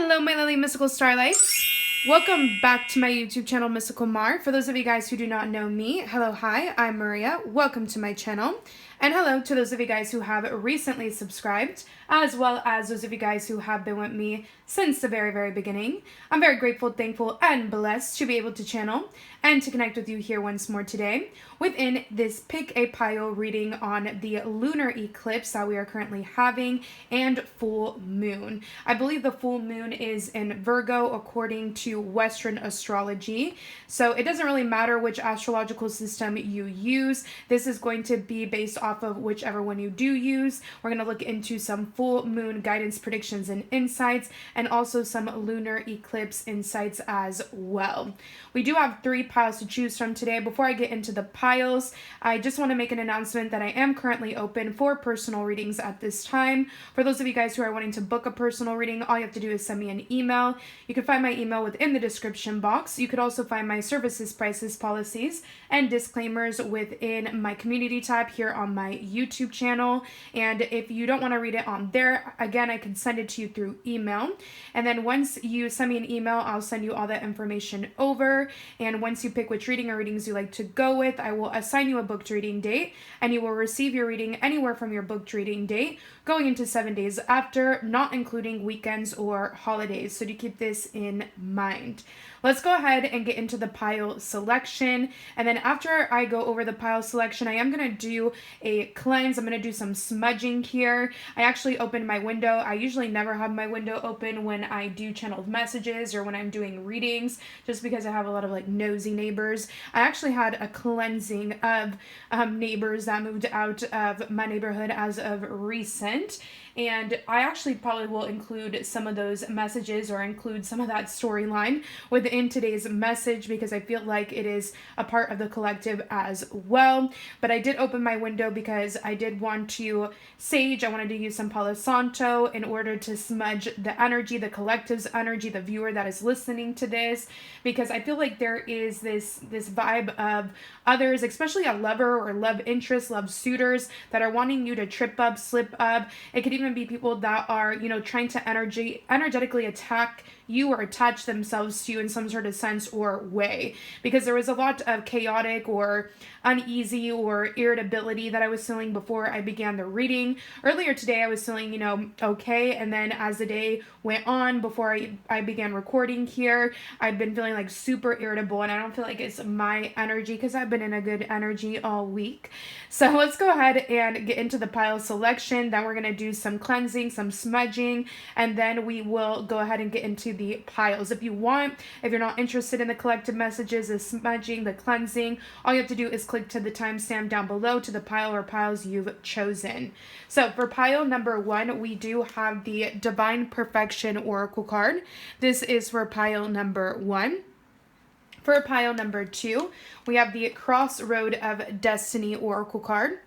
Hello, my lovely mystical starlights. Welcome back to my YouTube channel, Mysticalmar. For those of you guys who do not know me, hello, hi, I'm Maria. Welcome to my channel. And hello to those of you guys who have recently subscribed, as well as those of you guys who have been with me since the very, very beginning. I'm very grateful, thankful, and blessed to be able to channel and to connect with you here once more today within this Pick a Pile reading on the lunar eclipse that we are currently having and full moon. I believe the full moon is in Virgo according to Western astrology. So it doesn't really matter which astrological system you use. This is going to be based off of whichever one you do use. We're going to look into some full moon guidance predictions and insights, and also some lunar eclipse insights as well. We do have 3 piles to choose from today. Before I get into the piles, I just want to make an announcement that I am currently open for personal readings at this time. For those of you guys who are wanting to book a personal reading, all you have to do is send me an email. You can find my email within the description box. You could also find my services, prices, policies, and disclaimers within my community tab here on my YouTube channel. And if you don't want to read it on there, again, I can send it to you through email. And then once you send me an email, I'll send you all that information over. And once you pick which reading or readings you like to go with, I will assign you a booked reading date, and you will receive your reading anywhere from your booked reading date going into 7 days after, not including weekends or holidays. So do keep this in mind. Let's go ahead and get into the pile selection. And then after I go over the pile selection, I am going to do a cleanse. I'm going to do some smudging here. I actually opened my window. I usually never have my window open when I do channeled messages or when I'm doing readings, just because I have a lot of like nosy neighbors. I actually had a cleansing of neighbors that moved out of my neighborhood as of recent. And I actually probably will include some of those messages or include some of that storyline within today's message, because I feel like it is a part of the collective as well. But I did open my window because I did want to sage. I wanted to use some Palo Santo in order to smudge the energy, the collective's energy, the viewer that is listening to this, because I feel like there is this vibe of others, especially a lover or love interest, love suitors, that are wanting you to trip up, slip up. It could even be people that are, trying to energetically attack you or attach themselves to you in some sort of sense or way, because there was a lot of chaotic or uneasy or irritability that I was feeling before I began the reading. Earlier today I was feeling, okay, and then as the day went on before I began recording here, I've been feeling like super irritable, and I don't feel like it's my energy because I've been in a good energy all week. So let's go ahead and get into the pile selection. Then we're going to do some cleansing, some smudging, and then we will go ahead and get into the piles. If you're not interested in the collective messages, the smudging, the cleansing, all you have to do is click to the timestamp down below to the pile or piles you've chosen. So for pile number 1, we do have the Divine Perfection Oracle card. This is for pile number 1. For pile number 2, we have the Crossroad of Destiny Oracle card.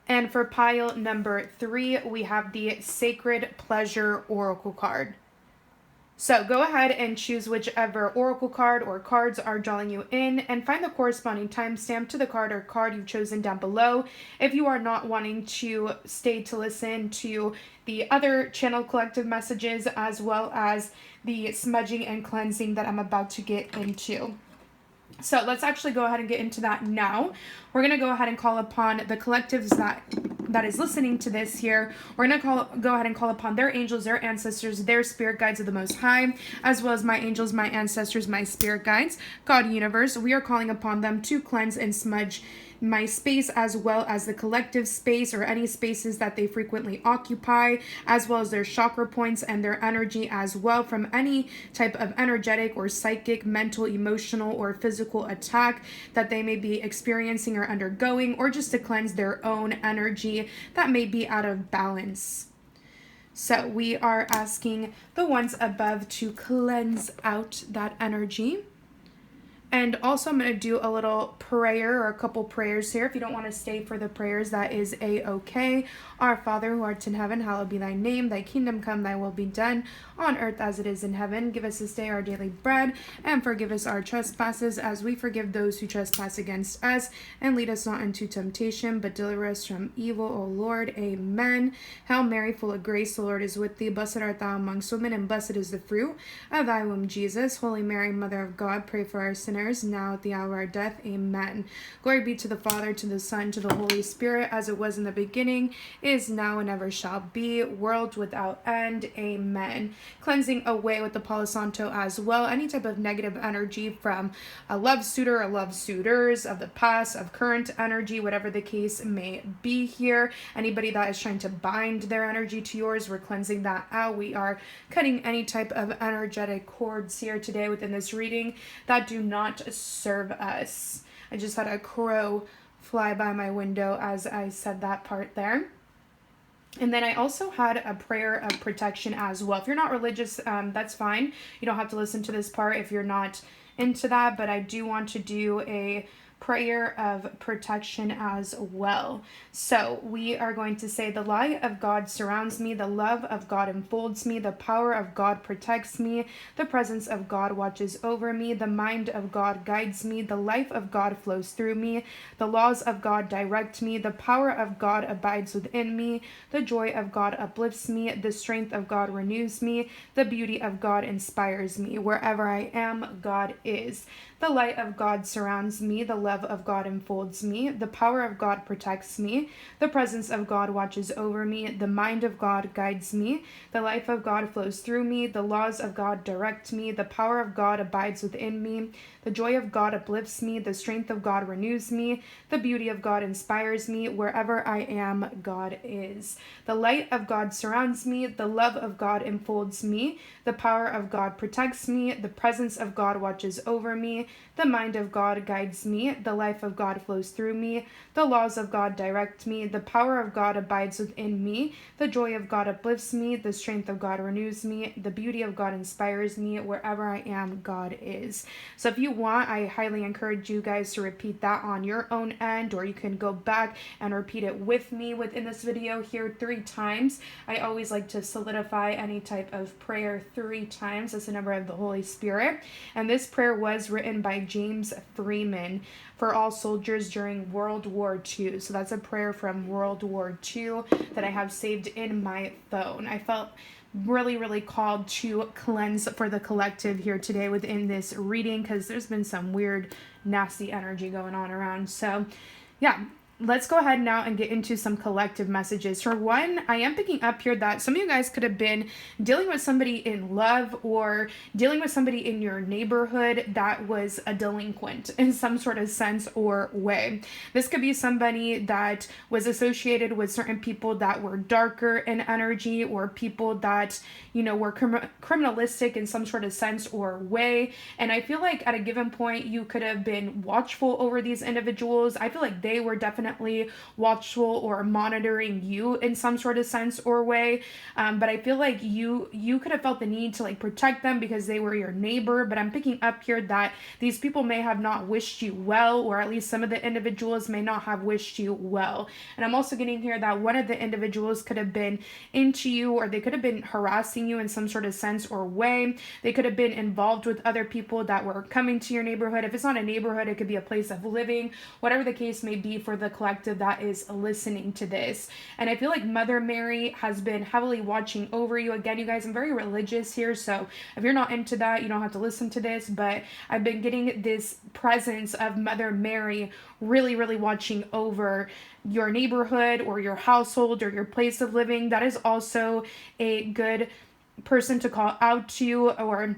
And for pile number 3, we have the Sacred Pleasure Oracle card. So go ahead and choose whichever oracle card or cards are drawing you in, and find the corresponding timestamp to the card or card you've chosen down below if you are not wanting to stay to listen to the other channel collective messages, as well as the smudging and cleansing that I'm about to get into. So let's actually go ahead and get into that now. We're going to go ahead and call upon the collectives that is listening to this here. We're going to go ahead and call upon their angels, their ancestors, their spirit guides of the Most High, as well as my angels, my ancestors, my spirit guides, God, universe. We are calling upon them to cleanse and smudge my space, as well as the collective space or any spaces that they frequently occupy, as well as their chakra points and their energy as well, from any type of energetic or psychic, mental, emotional, or physical attack that they may be experiencing or undergoing, or just to cleanse their own energy that may be out of balance. So we are asking the ones above to cleanse out that energy. And also I'm going to do a little prayer or a couple prayers here. If you don't want to stay for the prayers, that is a-okay. Our Father who art in heaven, hallowed be thy name. Thy kingdom come, thy will be done on earth as it is in heaven. Give us this day our daily bread, and forgive us our trespasses as we forgive those who trespass against us. And lead us not into temptation, but deliver us from evil, O Lord. Amen. Hail Mary, full of grace, the Lord is with thee. Blessed art thou amongst women, and blessed is the fruit of thy womb, Jesus. Holy Mary, Mother of God, pray for our sinners, now at the hour of our death. Amen. Glory be to the Father, to the Son, to the Holy Spirit, as it was in the beginning, is now, and ever shall be, world without end. Amen. Cleansing away with the Palo Santo as well any type of negative energy from a love suitor or love suitors of the past, of current energy, whatever the case may be here. Anybody that is trying to bind their energy to yours, we're cleansing that out. We are cutting any type of energetic cords here today within this reading that do not serve us. I just had a crow fly by my window as I said that part there. And then I also had a prayer of protection as well. If you're not religious, that's fine. You don't have to listen to this part if you're not into that, but I do want to do a prayer of protection as well. So we are going to say, the light of God surrounds me, the love of God enfolds me, the power of God protects me, the presence of God watches over me, the mind of God guides me, the life of God flows through me, the laws of God direct me, the power of God abides within me, the joy of God uplifts me, the strength of God renews me, the beauty of God inspires me. Wherever I am, God is. The light of God surrounds me, the love of God enfolds me, the power of God protects me, the presence of God watches over me, the mind of God guides me, the life of God flows through me, the laws of God direct me, the power of God abides within me, the joy of God uplifts me, the strength of God renews me, the beauty of God inspires me. Wherever I am, God is. The light of God surrounds me, the love of God enfolds me, the power of God protects me, the presence of God watches over me, the mind of God guides me, the life of God flows through me, the laws of God direct me, the power of God abides within me, the joy of God uplifts me, the strength of God renews me, the beauty of God inspires me. Wherever I am, God is. So if you want, I highly encourage you guys to repeat that on your own end, or you can go back and repeat it with me within this video here 3 times. I always like to solidify any type of prayer 3 times. That's the number of the Holy Spirit. And this prayer was written by James Freeman for all soldiers during World War II. So that's a prayer from World War II that I have saved in my phone. I felt really called to cleanse for the collective here today within this reading, because there's been some weird, nasty energy going on around. So yeah, let's go ahead now and get into some collective messages. For one, I am picking up here that some of you guys could have been dealing with somebody in love, or dealing with somebody in your neighborhood that was a delinquent in some sort of sense or way. This could be somebody that was associated with certain people that were darker in energy, or people that, you know, were criminalistic in some sort of sense or way. And I feel like at a given point, you could have been watchful over these individuals. I feel like they were definitely watchful or monitoring you in some sort of sense or way. But I feel like you could have felt the need to like protect them because they were your neighbor. But I'm picking up here that these people may have not wished you well, or at least some of the individuals may not have wished you well. And I'm also getting here that one of the individuals could have been into you, or they could have been harassing you in some sort of sense or way. They could have been involved with other people that were coming to your neighborhood. If it's not a neighborhood, it could be a place of living, whatever the case may be for the collective that is listening to this. And I feel like Mother Mary has been heavily watching over you. Again, you guys, I'm very religious here, so if you're not into that, you don't have to listen to this, but I've been getting this presence of Mother Mary really watching over your neighborhood or your household or your place of living. That is also a good person to call out to, or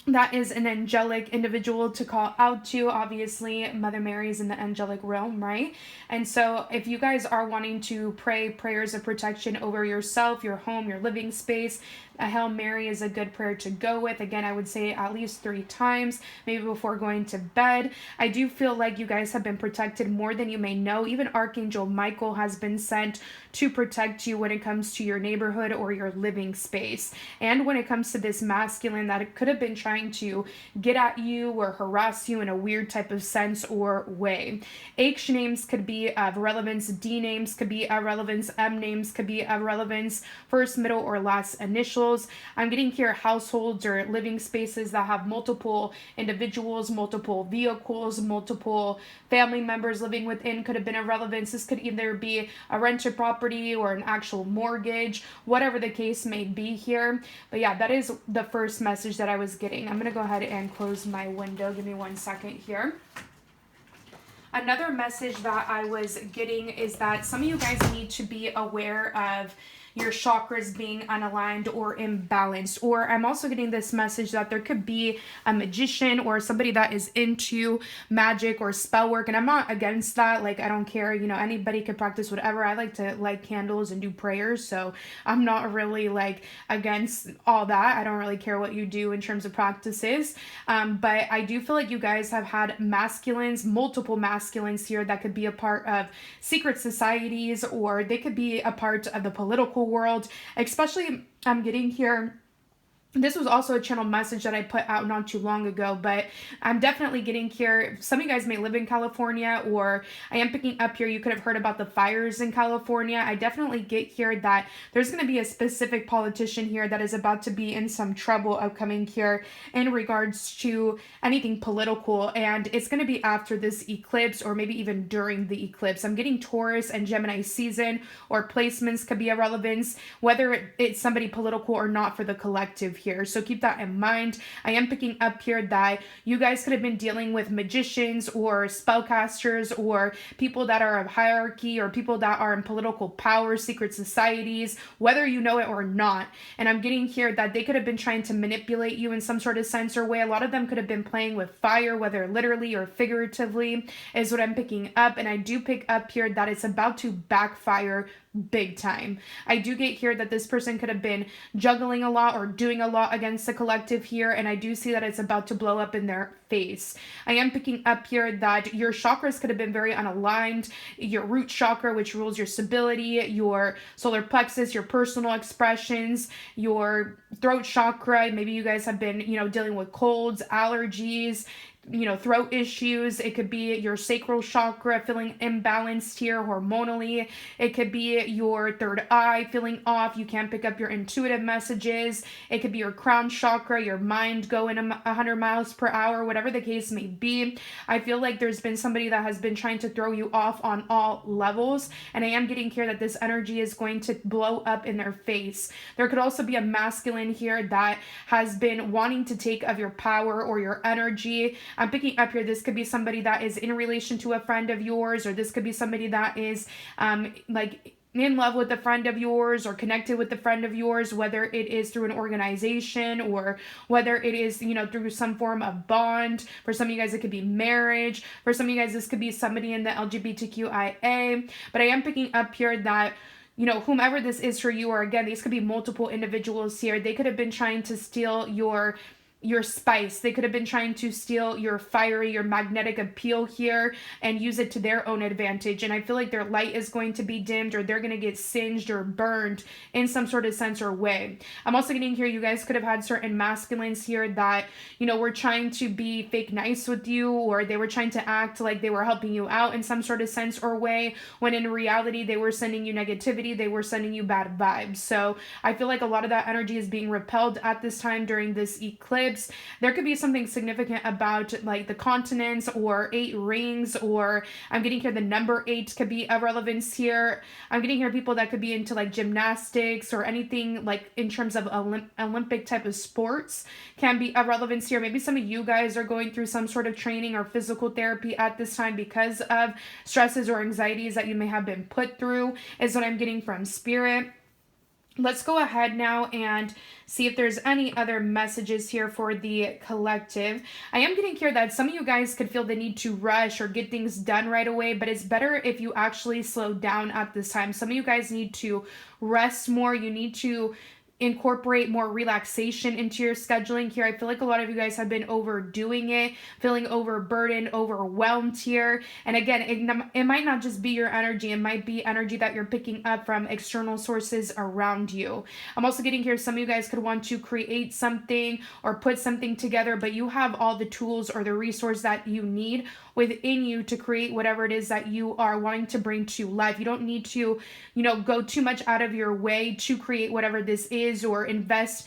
that is an angelic individual to call out to. Obviously, Mother Mary is in the angelic realm, right? And so if you guys are wanting to pray prayers of protection over yourself, your home, your living space, a Hail Mary is a good prayer to go with. Again, I would say at least 3 times, maybe before going to bed. I do feel like you guys have been protected more than you may know. Even Archangel Michael has been sent to protect you when it comes to your neighborhood or your living space. And when it comes to this masculine that could have been trying trying to get at you or harass you in a weird type of sense or way. H names could be of relevance, D names could be of relevance, M names could be of relevance, first, middle, or last initials. I'm getting here households or living spaces that have multiple individuals, multiple vehicles, multiple family members living within could have been of relevance. This could either be a rented property or an actual mortgage, whatever the case may be here. But yeah, that is the first message that I was getting. I'm going to go ahead and close my window. Give me 1 second here. Another message that I was getting is that some of you guys need to be aware of your chakras being unaligned or imbalanced. Or I'm also getting this message that there could be a magician or somebody that is into magic or spell work. And I'm not against that. Like, I don't care. You know, anybody could practice whatever. I like to light candles and do prayers. So I'm not really like against all that. I don't really care what you do in terms of practices. But I do feel like you guys have had masculines, multiple masculines here that could be a part of secret societies, or they could be a part of the political world. Especially, I'm getting here, this was also a channel message that I put out not too long ago, but I'm definitely getting here. Some of you guys may live in California, or I am picking up here, you could have heard about the fires in California. I definitely get here that there's going to be a specific politician here that is about to be in some trouble upcoming here in regards to anything political, and it's going to be after this eclipse or maybe even during the eclipse. I'm getting Taurus and Gemini season or placements could be a relevance, whether it's somebody political or not for the collective here. So keep that in mind. I am picking up here that you guys could have been dealing with magicians or spellcasters or people that are of hierarchy or people that are in political power, secret societies, whether you know it or not. And I'm getting here that they could have been trying to manipulate you in some sort of sense or way. A lot of them could have been playing with fire, whether literally or figuratively, is what I'm picking up. And I do pick up here that it's about to backfire big time. I do get here that this person could have been juggling a lot or doing a lot against the collective here, and I do see that it's about to blow up in their face. I am picking up here that your chakras could have been very unaligned. Your root chakra, which rules your stability, your solar plexus, your personal expressions, your throat chakra. Maybe you guys have been, dealing with colds, allergies, throat issues. It could be your sacral chakra feeling imbalanced here hormonally. It could be your third eye feeling off. You can't pick up your intuitive messages. It could be your crown chakra, your mind going 100 miles per hour, whatever the case may be. I feel like there's been somebody that has been trying to throw you off on all levels, and I am getting here that this energy is going to blow up in their face. There could also be a masculine here that has been wanting to take of your power or your energy. I'm picking up here, this could be somebody that is in relation to a friend of yours, or this could be somebody that is in love with a friend of yours or connected with a friend of yours, whether it is through an organization or whether it is, through some form of bond. For some of you guys, it could be marriage. For some of you guys, this could be somebody in the LGBTQIA. But I am picking up here that whomever this is for you, or again, these could be multiple individuals here. They could have been trying to steal your spice. They could have been trying to steal your fiery, your magnetic appeal here and use it to their own advantage. And I feel like their light is going to be dimmed, or they're going to get singed or burned in some sort of sense or way. I'm also getting here, you guys could have had certain masculines here that, were trying to be fake nice with you, or they were trying to act like they were helping you out in some sort of sense or way, when in reality, they were sending you negativity. They were sending you bad vibes. So I feel like a lot of that energy is being repelled at this time during this eclipse. There could be something significant about like the continents or 8 rings, or I'm getting here the number 8 could be a relevance here. I'm getting here people that could be into like gymnastics or anything like in terms of Olympic type of sports can be a relevance here. Maybe some of you guys are going through some sort of training or physical therapy at this time because of stresses or anxieties that you may have been put through, is what I'm getting from Spirit. Let's go ahead now and see if there's any other messages here for the collective. I am getting here that some of you guys could feel the need to rush or get things done right away, but it's better if you actually slow down at this time. Some of you guys need to rest more. You need to incorporate more relaxation into your scheduling here. I feel like a lot of you guys have been overdoing it, feeling overburdened, overwhelmed here. And again, it might not just be your energy. It might be energy that you're picking up from external sources around you. I'm also getting here, some of you guys could want to create something or put something together, but you have all the tools or the resource that you need within you to create whatever it is that you are wanting to bring to life. You don't need to, go too much out of your way to create whatever this is, or invest,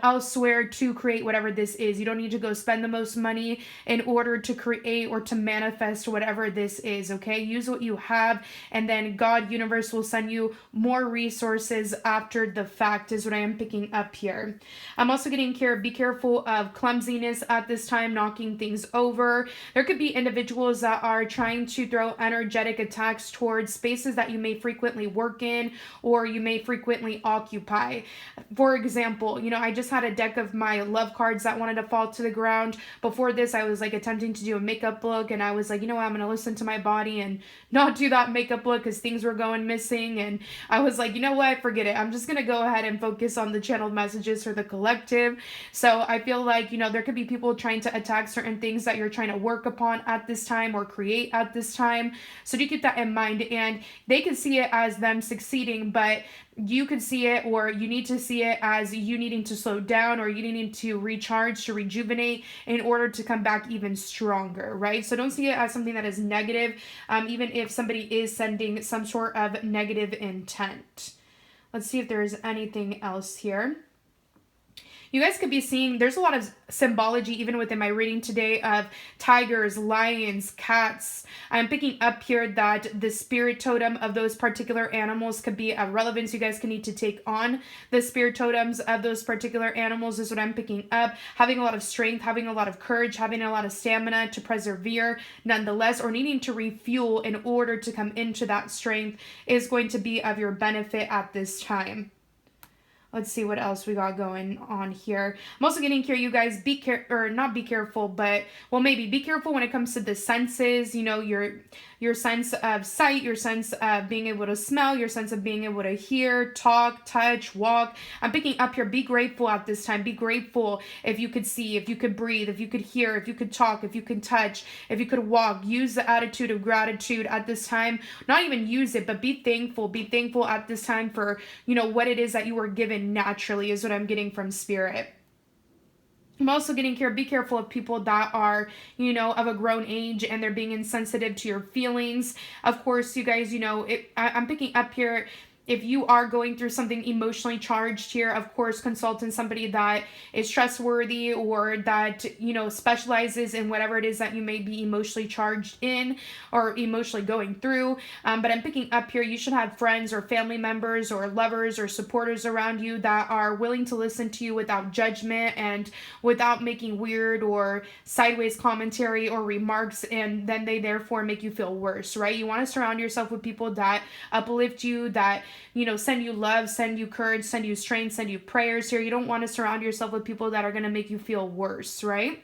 elsewhere to create whatever this is. You don't need to go spend the most money in order to create or to manifest whatever this is, okay? Use what you have, and then God, universe will send you more resources after the fact is what I am picking up here. I'm also getting here, be careful of clumsiness at this time, knocking things over. There could be individuals that are trying to throw energetic attacks towards spaces that you may frequently work in or you may frequently occupy. For example, I just had a deck of my love cards that wanted to fall to the ground. Before this, I was like attempting to do a makeup look, and I was like, I'm going to listen to my body and not do that makeup look because things were going missing. And I was like, what, forget it. I'm just going to go ahead and focus on the channeled messages for the collective. So I feel like, there could be people trying to attack certain things that you're trying to work upon at this time or create at this time. So do keep that in mind, and they can see it as them succeeding, but you could see it, or you need to see it as you needing to slow down, or you needing to recharge, to rejuvenate in order to come back even stronger, right? So don't see it as something that is negative, even if somebody is sending some sort of negative intent. Let's see if there's anything else here. You guys could be seeing, there's a lot of symbology even within my reading today of tigers, lions, cats. I'm picking up here that the spirit totem of those particular animals could be of relevance. You guys can need to take on the spirit totems of those particular animals is what I'm picking up. Having a lot of strength, having a lot of courage, having a lot of stamina to persevere nonetheless, or needing to refuel in order to come into that strength is going to be of your benefit at this time. Let's see what else we got going on here. I'm also getting here, you guys, not be careful, but, well, maybe be careful when it comes to the senses, your sense of sight, your sense of being able to smell, your sense of being able to hear, talk, touch, walk. I'm picking up here, be grateful at this time. Be grateful if you could see, if you could breathe, if you could hear, if you could talk, if you could touch, if you could walk. Use the attitude of gratitude at this time. Not even use it, but be thankful. Be thankful at this time for, what it is that you were given naturally is what I'm getting from spirit. I'm also getting here, be careful of people that are, of a grown age and they're being insensitive to your feelings. Of course, you guys, I'm picking up here, if you are going through something emotionally charged here, of course, consult in somebody that is trustworthy or that, specializes in whatever it is that you may be emotionally charged in or emotionally going through. But I'm picking up here, you should have friends or family members or lovers or supporters around you that are willing to listen to you without judgment and without making weird or sideways commentary or remarks, and then they therefore make you feel worse, right? You want to surround yourself with people that uplift you, that send you love, send you courage, send you strength, send you prayers here. You don't want to surround yourself with people that are going to make you feel worse, right?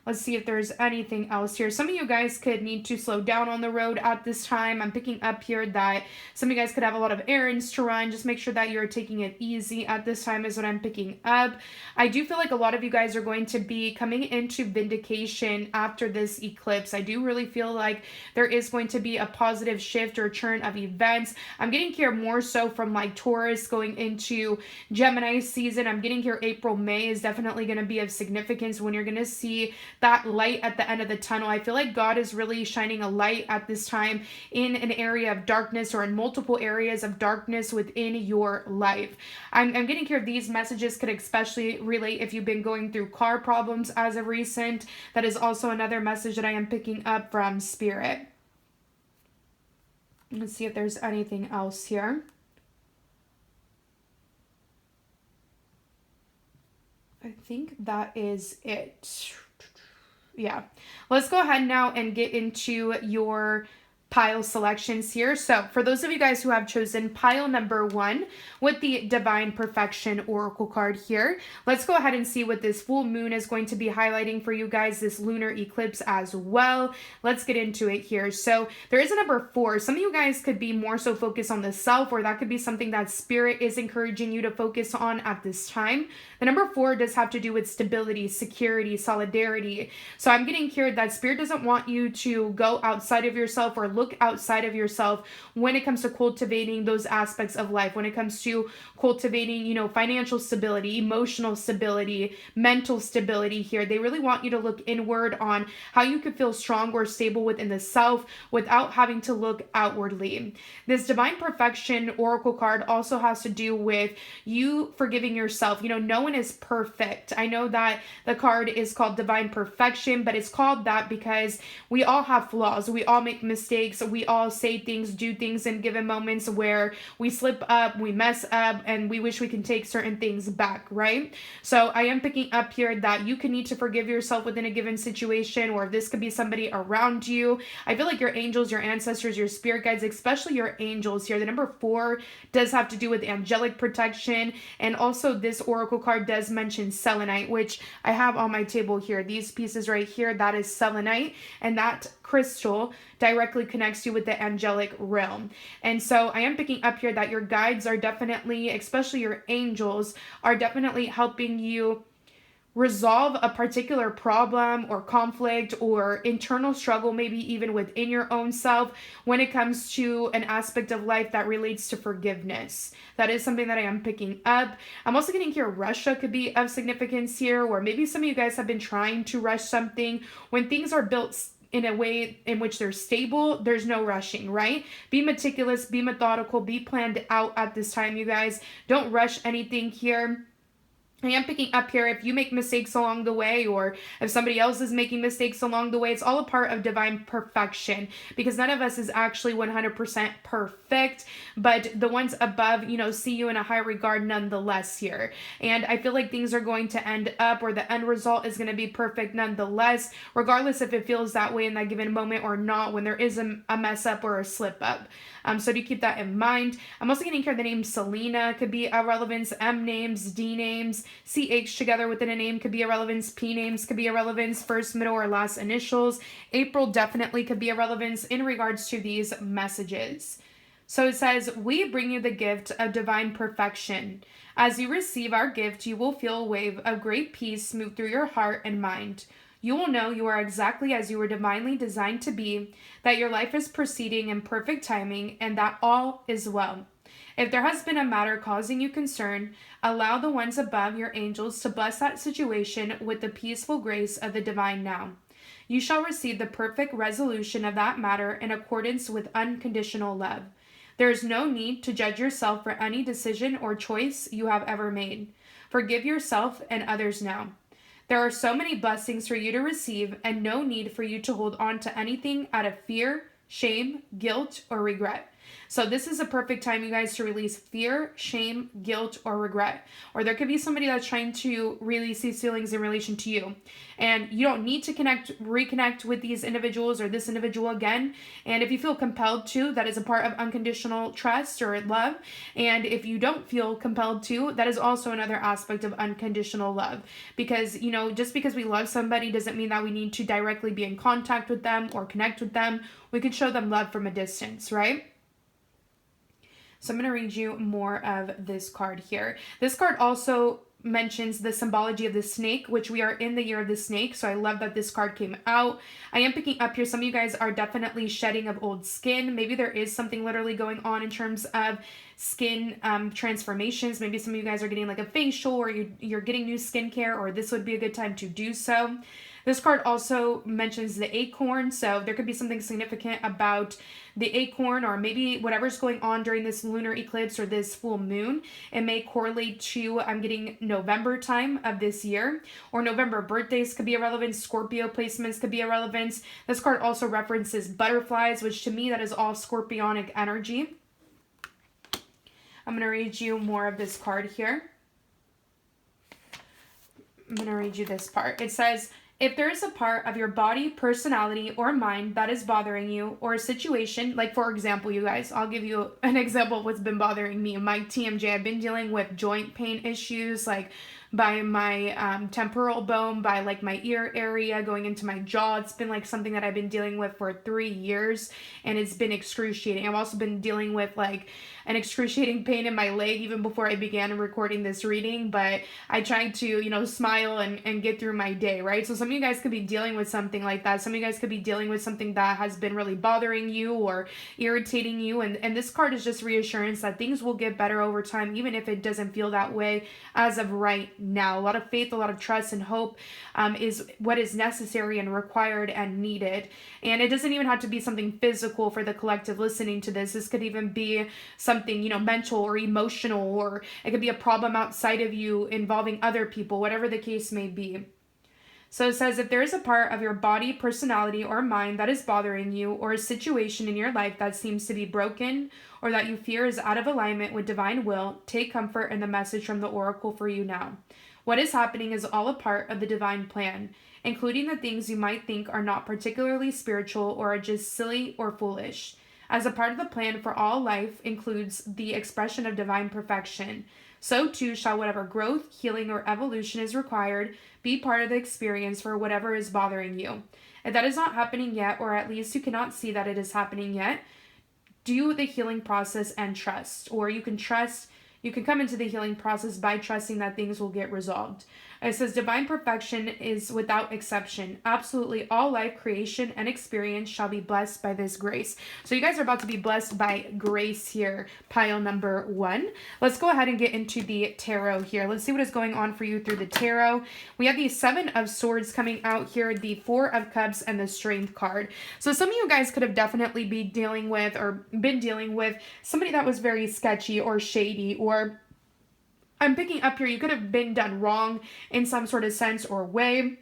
Let's see if there's anything else here. Some of you guys could need to slow down on the road at this time. I'm picking up here that some of you guys could have a lot of errands to run. Just make sure that you're taking it easy at this time is what I'm picking up. I do feel like a lot of you guys are going to be coming into vindication after this eclipse. I do really feel like there is going to be a positive shift or churn of events. I'm getting here more so from like Taurus going into Gemini season. I'm getting here April, May is definitely going to be of significance when you're going to see that light at the end of the tunnel. I feel like God is really shining a light at this time in an area of darkness or in multiple areas of darkness within your life. I'm getting here, these messages could especially relate if you've been going through car problems as of recent. That is also another message that I am picking up from Spirit. Let's see if there's anything else here. I think that is it. Yeah, let's go ahead now and get into your pile selections here. So for those of you guys who have chosen pile number 1 with the Divine Perfection Oracle card here, let's go ahead and see what this full moon is going to be highlighting for you guys, this lunar eclipse as well. Let's get into it here. So there is a number 4. Some of you guys could be more so focused on the self, or that could be something that spirit is encouraging you to focus on at this time. The number 4 does have to do with stability, security, solidarity. So I'm getting here that spirit doesn't want you to go outside of yourself or look outside of yourself when it comes to cultivating those aspects of life, when it comes to cultivating, you know, financial stability, emotional stability, mental stability here. They really want you to look inward on how you could feel strong or stable within the self without having to look outwardly. This Divine Perfection Oracle card also has to do with you forgiving yourself. You know, no one is perfect. I know that the card is called Divine Perfection, but it's called that because we all have flaws. We all make mistakes. We all say things, do things in given moments where we slip up, we mess up, and we wish we can take certain things back, right? So I am picking up here that you can need to forgive yourself within a given situation, or this could be somebody around you. I feel like your angels, your ancestors, your spirit guides, especially your angels here. The number 4 does have to do with angelic protection, and also this oracle card does mention selenite, which I have on my table here. These pieces right here, that is selenite, and that crystal directly connects you with the angelic realm. And so I am picking up here that your guides are definitely, especially your angels, are definitely helping you resolve a particular problem or conflict or internal struggle, maybe even within your own self, when it comes to an aspect of life that relates to forgiveness. That is something that I am picking up. I'm also getting here Russia could be of significance here, or maybe some of you guys have been trying to rush something. When things are built in a way in which they're stable, there's no rushing, right? Be meticulous, be methodical, be planned out at this time, you guys. Don't rush anything here. I am picking up here if you make mistakes along the way, or if somebody else is making mistakes along the way, it's all a part of divine perfection, because none of us is actually 100% perfect, but the ones above, you know, see you in a high regard nonetheless here. And I feel like things are going to end up, or the end result is going to be perfect nonetheless, regardless if it feels that way in that given moment or not, when there is a mess up or a slip up. So do keep that in mind. I'm also getting here the name Selena could be a relevance, M names, D names, CH together within a name could be a relevance, P names could be a relevance, first, middle, or last initials. April definitely could be a relevance in regards to these messages. So it says, we bring you the gift of divine perfection. As you receive our gift, you will feel a wave of great peace move through your heart and mind. You will know you are exactly as you were divinely designed to be, that your life is proceeding in perfect timing, and that all is well. If there has been a matter causing you concern, allow the ones above, your angels, to bless that situation with the peaceful grace of the divine now. You shall receive the perfect resolution of that matter in accordance with unconditional love. There is no need to judge yourself for any decision or choice you have ever made. Forgive yourself and others now. There are so many blessings for you to receive, and no need for you to hold on to anything out of fear, shame, guilt, or regret. So this is a perfect time, you guys, to release fear, shame, guilt, or regret. Or there could be somebody that's trying to release these feelings in relation to you. And you don't need to reconnect with these individuals or this individual again. And if you feel compelled to, that is a part of unconditional trust or love. And if you don't feel compelled to, that is also another aspect of unconditional love. Because, you know, just because we love somebody doesn't mean that we need to directly be in contact with them or connect with them. We can show them love from a distance, right? So I'm going to read you more of this card here. This card also mentions the symbology of the snake, which we are in the year of the snake. So I love that this card came out. I am picking up here, some of you guys are definitely shedding of old skin. Maybe there is something literally going on in terms of skin transformations. Maybe some of you guys are getting like a facial, or you're getting new skincare, or this would be a good time to do so. This card also mentions the acorn, so there could be something significant about the acorn, or maybe whatever's going on during this lunar eclipse or this full moon. It may correlate to, I'm getting November time of this year, or November birthdays could be a relevance, Scorpio placements could be a relevance. This card also references butterflies, which to me, that is all scorpionic energy. I'm going to read you more of this card here. I'm going to read you this part. It says, If there is a part of your body, personality, or mind that is bothering you, or a situation, like for example, you guys, I'll give you an example of what's been bothering me. My TMJ, I've been dealing with joint pain issues, like by my temporal bone, by like my ear area, going into my jaw. It's been like something that I've been dealing with for 3 years, and it's been excruciating. I've also been dealing with like an excruciating pain in my leg even before I began recording this reading, but I tried to, smile and get through my day, right? So some of you guys could be dealing with something like that. Some of you guys could be dealing with something that has been really bothering you or irritating you, and this card is just reassurance that things will get better over time, even if it doesn't feel that way as of right now. A lot of faith, a lot of trust and hope is what is necessary and required and needed. And it doesn't even have to be something physical for the collective listening to this. This could even be something, mental or emotional, or it could be a problem outside of you involving other people, whatever the case may be. So it says, if there is a part of your body, personality, or mind that is bothering you, or a situation in your life that seems to be broken, or that you fear is out of alignment with divine will, take comfort in the message from the oracle for you now. What is happening is all a part of the divine plan, including the things you might think are not particularly spiritual or are just silly or foolish. As a part of the plan for all life includes the expression of divine perfection, so too shall whatever growth, healing, or evolution is required be part of the experience for whatever is bothering you. If that is not happening yet, or at least you cannot see that it is happening yet, do the healing process and trust. Or you can come into the healing process by trusting that things will get resolved. It says divine perfection is without exception. Absolutely all life, creation, and experience shall be blessed by this grace. So you guys are about to be blessed by grace here, pile number 1. Let's go ahead and get into the tarot here. Let's see what is going on for you through the tarot. We have the 7 of Swords coming out here, the 4 of Cups, and the Strength card. So some of you guys could have definitely been dealing with somebody that was very sketchy or shady, or I'm picking up here, you could have been done wrong in some sort of sense or way,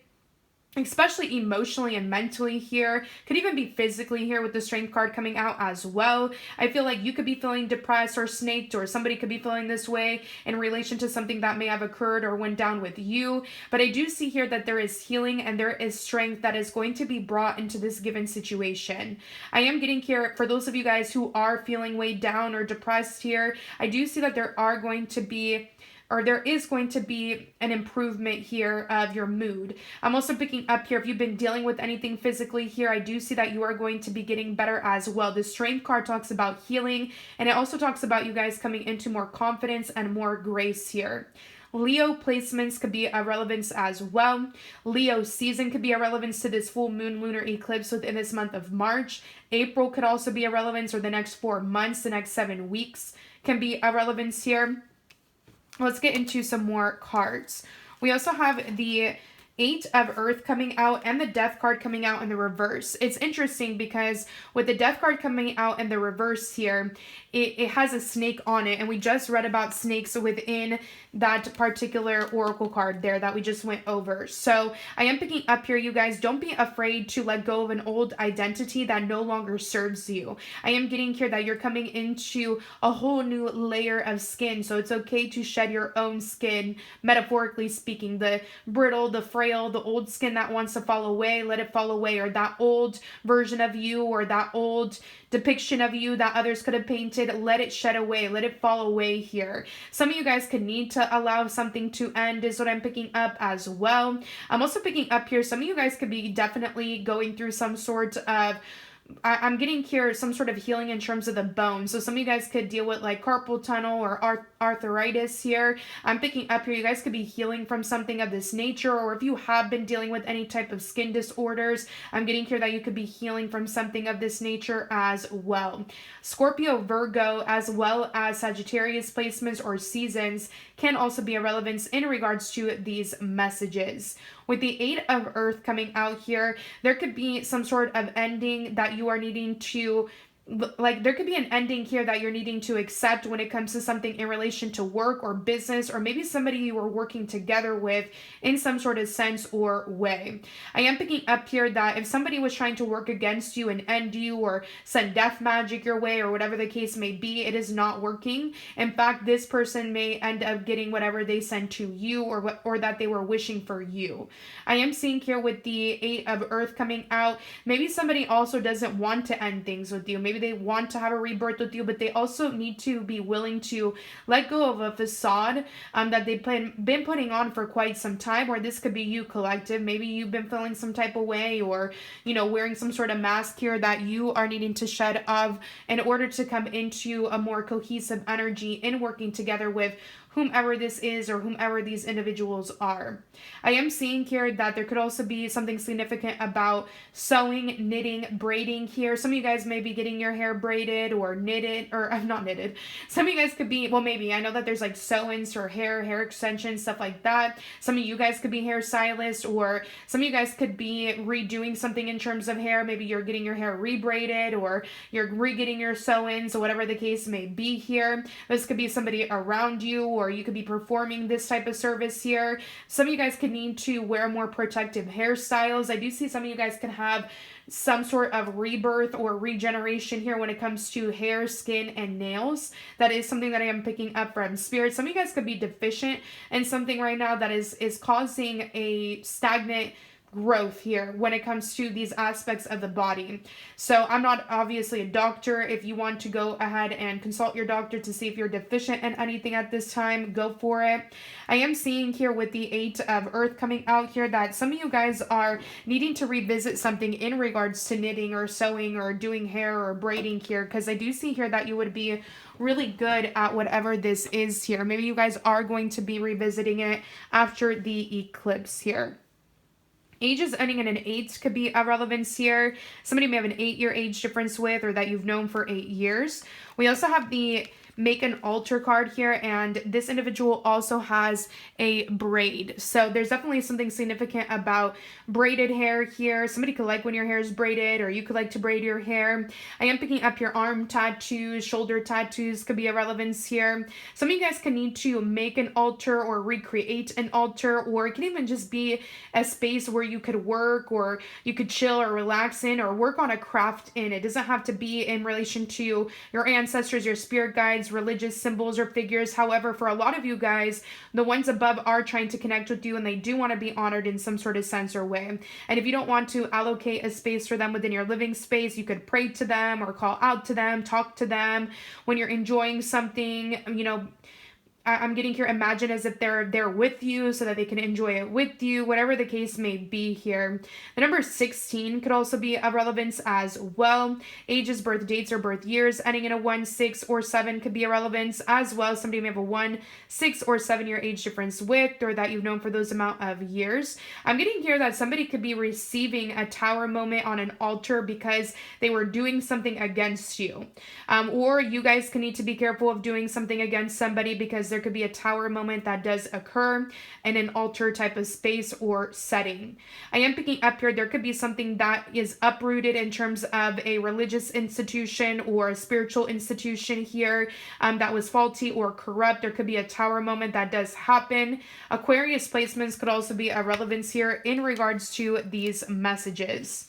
especially emotionally and mentally here. Could even be physically here with the Strength card coming out as well. I feel like you could be feeling depressed or snaked, or somebody could be feeling this way in relation to something that may have occurred or went down with you. But I do see here that there is healing and there is strength that is going to be brought into this given situation. I am getting here, for those of you guys who are feeling weighed down or depressed here, I do see that there is going to be an improvement here of your mood. I'm also picking up here, if you've been dealing with anything physically here, I do see that you are going to be getting better as well. The Strength card talks about healing, and it also talks about you guys coming into more confidence and more grace here. Leo placements could be a relevance as well. Leo season could be a relevance to this full moon lunar eclipse within this month of March. April could also be a relevance, or the next 4 months, the next 7 weeks can be a relevance here. Let's get into some more cards. We also have the 8 of Earth coming out and the Death card coming out in the reverse. It's interesting because with the Death card coming out in the reverse here, it has a snake on it, and we just read about snakes within that particular oracle card there that we just went over. So I am picking up here, you guys, don't be afraid to let go of an old identity that no longer serves you. I am getting here that you're coming into a whole new layer of skin, so it's okay to shed your own skin, metaphorically speaking. The brittle, the frail, the old skin that wants to fall away, let it fall away. Or that old version of you, or that old depiction of you that others could have painted, let it shed away, let it fall away here. Some of you guys could need to allow something to end, is what I'm picking up as well. I'm also picking up here, some of you guys could be definitely going through some sort of I'm getting here some sort of healing in terms of the bones. So some of you guys could deal with like carpal tunnel or arthritis here. I'm picking up here, you guys could be healing from something of this nature, or if you have been dealing with any type of skin disorders, I'm getting here that you could be healing from something of this nature as well. Scorpio, Virgo, as well as Sagittarius placements or seasons can also be a relevance in regards to these messages. With the 8 of Earth coming out here, there could be some sort of ending that you are needing to like there could be an ending here that you're needing to accept when it comes to something in relation to work or business, or maybe somebody you were working together with in some sort of sense or way. I am picking up here that if somebody was trying to work against you and end you or send death magic your way or whatever the case may be, it is not working. In fact, this person may end up getting whatever they sent to you, or that they were wishing for you. I am seeing here with the 8 of Earth coming out, maybe somebody also doesn't want to end things with you. Maybe they want to have a rebirth with you, but they also need to be willing to let go of a facade that they've been putting on for quite some time. Or this could be you, collective. Maybe you've been feeling some type of way, or wearing some sort of mask here that you are needing to shed off in order to come into a more cohesive energy in working together with whomever this is or whomever these individuals are. I am seeing here that there could also be something significant about sewing, knitting, braiding here. Some of you guys may be getting your hair braided or knitted, or not knitted. Some of you guys could be, well, maybe. I know that there's like sew-ins for hair extensions, stuff like that. Some of you guys could be hairstylists, or some of you guys could be redoing something in terms of hair. Maybe you're getting your hair rebraided, or you're re-getting your sew-ins, or whatever the case may be here. This could be somebody around you, or you could be performing this type of service here. Some of you guys could need to wear more protective hairstyles. I do see some of you guys could have some sort of rebirth or regeneration here when it comes to hair, skin, and nails. That is something that I am picking up from Spirit. Some of you guys could be deficient in something right now that is causing a stagnant growth here when it comes to these aspects of the body. So I'm not obviously a doctor. If you want to go ahead and consult your doctor to see if you're deficient in anything at this time, go for it. I am seeing here with the 8 of Earth coming out here that some of you guys are needing to revisit something in regards to knitting or sewing or doing hair or braiding here, because I do see here that you would be really good at whatever this is here. Maybe you guys are going to be revisiting it after the eclipse here. Ages ending in an 8 could be a relevance here. Somebody may have an 8-year age difference with, or that you've known for 8 years. We also have the make an altar card here, and this individual also has a braid. So there's definitely something significant about braided hair here. Somebody could like when your hair is braided, or you could like to braid your hair. I am picking up your arm tattoos, shoulder tattoos could be a relevance here. Some of you guys can need to make an altar or recreate an altar, or it can even just be a space where you could work, or you could chill or relax in, or work on a craft in. It doesn't have to be in relation to your ancestors, your spirit guides, religious symbols or figures. However, for a lot of you guys, the ones above are trying to connect with you, and they do want to be honored in some sort of sense or way. And if you don't want to allocate a space for them within your living space, you could pray to them or call out to them, talk to them when you're enjoying something. I'm getting here, imagine as if they're there with you so that they can enjoy it with you, whatever the case may be here. The number 16 could also be of relevance as well. Ages, birth dates, or birth years ending in a 1, 6, or 7 could be a relevance as well. Somebody may have a 1, 6, or 7 year age difference with, or that you've known for those amount of years. I'm getting here that somebody could be receiving a tower moment on an altar because they were doing something against you. Or you guys can need to be careful of doing something against somebody, because there could be a tower moment that does occur in an altar type of space or setting. I am picking up here, there could be something that is uprooted in terms of a religious institution or a spiritual institution here that was faulty or corrupt. There could be a tower moment that does happen. Aquarius placements could also be a relevance here in regards to these messages.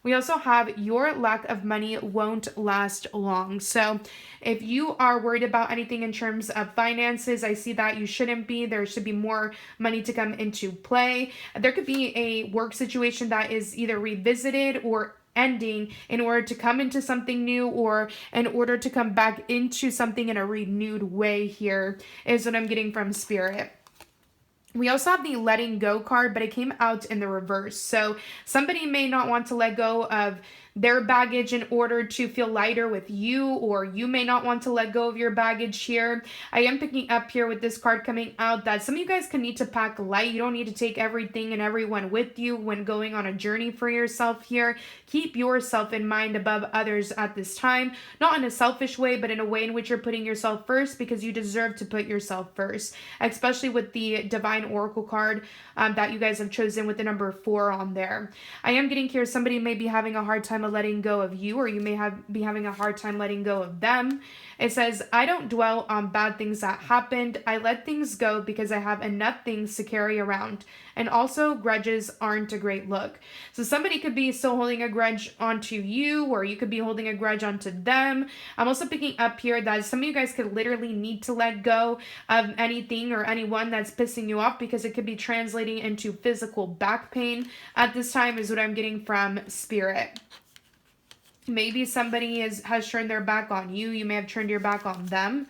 We also have your lack of money won't last long. So if you are worried about anything in terms of finances, I see that you shouldn't be. There should be more money to come into play. There could be a work situation that is either revisited or ending in order to come into something new, or in order to come back into something in a renewed way here, is what I'm getting from Spirit. We also have the letting go card, but it came out in the reverse. So somebody may not want to let go of their baggage in order to feel lighter with you, or you may not want to let go of your baggage here. I am picking up here with this card coming out that some of you guys can need to pack light. You don't need to take everything and everyone with you when going on a journey for yourself here. Keep yourself in mind above others at this time, not in a selfish way, but in a way in which you're putting yourself first, because you deserve to put yourself first, especially with the Divine Oracle card that you guys have chosen with the number 4 on there. I am getting here, somebody may be having a hard time letting go of you, or you may be having a hard time letting go of them. It says, I don't dwell on bad things that happened. I let things go because I have enough things to carry around. And also, grudges aren't a great look. So somebody could be still holding a grudge onto you, or you could be holding a grudge onto them. I'm also picking up here that some of you guys could literally need to let go of anything or anyone that's pissing you off, because it could be translating into physical back pain at this time, is what I'm getting from Spirit. Maybe somebody has turned their back on you. You may have turned your back on them.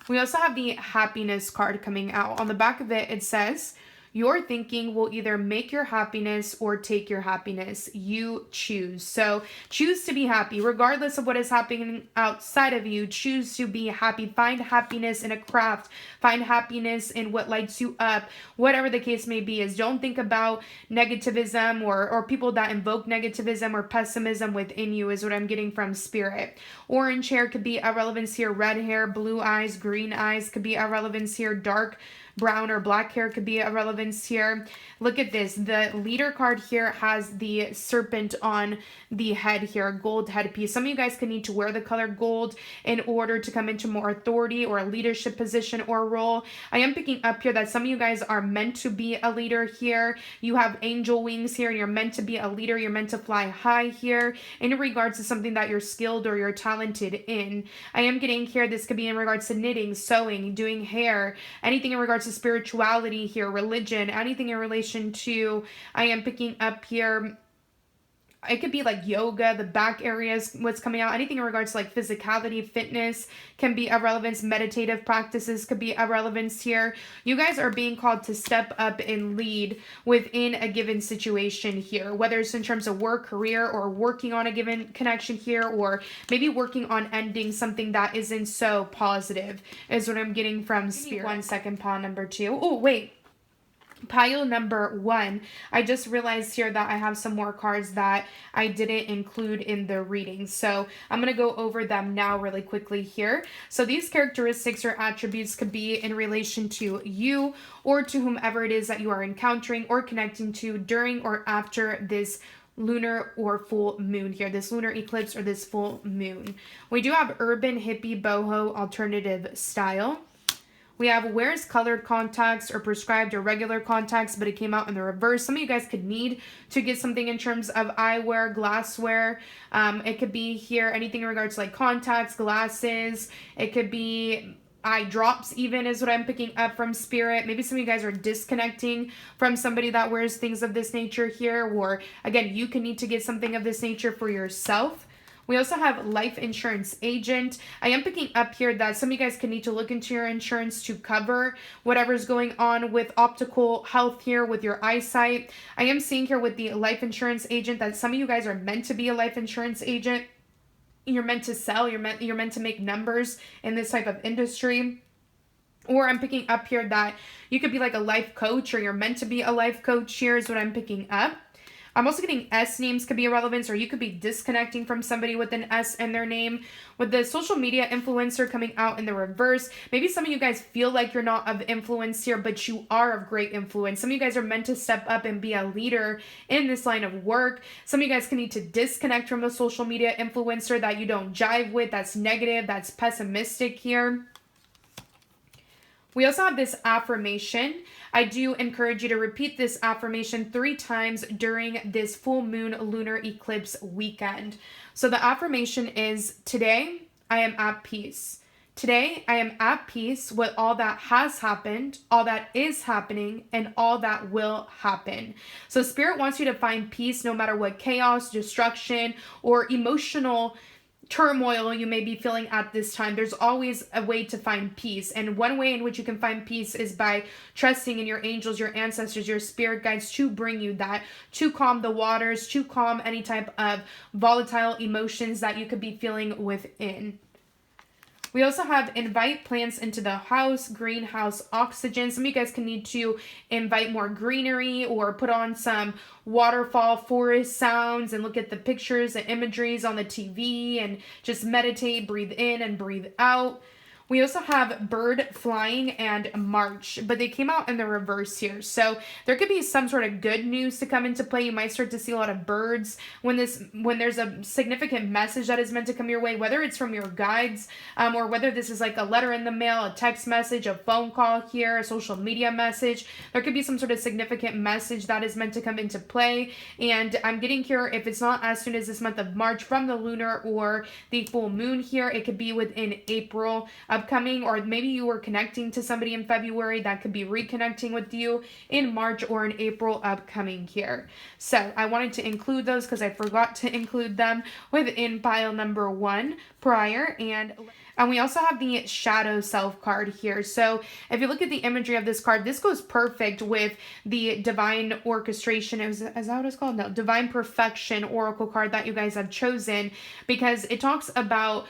We also have the happiness card coming out. On the back of it, it says, your thinking will either make your happiness or take your happiness. You choose. So choose to be happy. Regardless of what is happening outside of you, choose to be happy. Find happiness in a craft. Find happiness in what lights you up. Whatever the case may be, is don't think about negativism or people that invoke negativism or pessimism within you, is what I'm getting from Spirit. Orange hair could be a relevance here. Red hair, blue eyes, green eyes could be a relevance here. Dark brown or black hair could be a relevance here. Look at this. The leader card here has the serpent on the head here, gold headpiece. Some of you guys could need to wear the color gold in order to come into more authority or a leadership position or role. I am picking up here that some of you guys are meant to be a leader here. You have angel wings here and you're meant to be a leader. You're meant to fly high here in regards to something that you're skilled or you're talented in. I am getting here, this could be in regards to knitting, sewing, doing hair, anything in regards to spirituality here, religion, anything in relation to, I am picking up here, it could be like yoga, the back areas, what's coming out, anything in regards to like physicality, fitness can be a relevance, meditative practices could be a relevance here. You guys are being called to step up and lead within a given situation here, whether it's in terms of work, career, or working on a given connection here, or maybe working on ending something that isn't so positive, is what I'm getting from Spirit. 1 second, pile number 2. Oh, wait. Pile number 1, I just realized here that I have some more cards that I didn't include in the reading. So I'm going to go over them now really quickly here. So these characteristics or attributes could be in relation to you or to whomever it is that you are encountering or connecting to during or after this lunar or full moon here, this lunar eclipse or this full moon. We do have urban, hippie, boho, alternative style. We have wears colored contacts or prescribed or regular contacts, but it came out in the reverse. Some of you guys could need to get something in terms of eyewear, glassware. It could be here anything in regards to like contacts, glasses. It could be eye drops even, is what I'm picking up from Spirit. Maybe some of you guys are disconnecting from somebody that wears things of this nature here, or again, you can need to get something of this nature for yourself. We also have life insurance agent. I am picking up here that some of you guys can need to look into your insurance to cover whatever's going on with optical health here with your eyesight. I am seeing here with the life insurance agent that some of you guys are meant to be a life insurance agent. You're meant to sell. You're meant to make numbers in this type of industry. Or I'm picking up here that you could be like a life coach, or you're meant to be a life coach here, is what I'm picking up. I'm also getting S names could be a relevance, or you could be disconnecting from somebody with an S in their name. With the social media influencer coming out in the reverse, maybe some of you guys feel like you're not of influence here, but you are of great influence. Some of you guys are meant to step up and be a leader in this line of work. Some of you guys can need to disconnect from a social media influencer that you don't jive with, that's negative, that's pessimistic here. We also have this affirmation. I do encourage you to repeat this affirmation 3 times during this full moon lunar eclipse weekend. So the affirmation is, today I am at peace. Today I am at peace with all that has happened, all that is happening, and all that will happen. So Spirit wants you to find peace no matter what chaos, destruction, or emotional turmoil you may be feeling at this time. There's always a way to find peace, and one way in which you can find peace is by trusting in your angels, your ancestors, your spirit guides to bring you that, to calm the waters, to calm any type of volatile emotions that you could be feeling within. We also have invite plants into the house, greenhouse oxygen. Some of you guys can need to invite more greenery or put on some waterfall forest sounds and look at the pictures and imageries on the TV and just meditate, breathe in and breathe out. We also have bird flying and March, but they came out in the reverse here. So there could be some sort of good news to come into play. You might start to see a lot of birds when there's a significant message that is meant to come your way, whether it's from your guides, or whether this is like a letter in the mail, a text message, a phone call here, a social media message. There could be some sort of significant message that is meant to come into play. And I'm getting here, if it's not as soon as this month of March from the lunar or the full moon here, it could be within April upcoming, or maybe you were connecting to somebody in February that could be reconnecting with you in March or in April upcoming here. So I wanted to include those because I forgot to include them within pile number 1 prior. And we also have the shadow self card here. So if you look at the imagery of this card, this goes perfect with the divine orchestration. Is that what it's called? No, divine perfection oracle card that you guys have chosen, because it talks about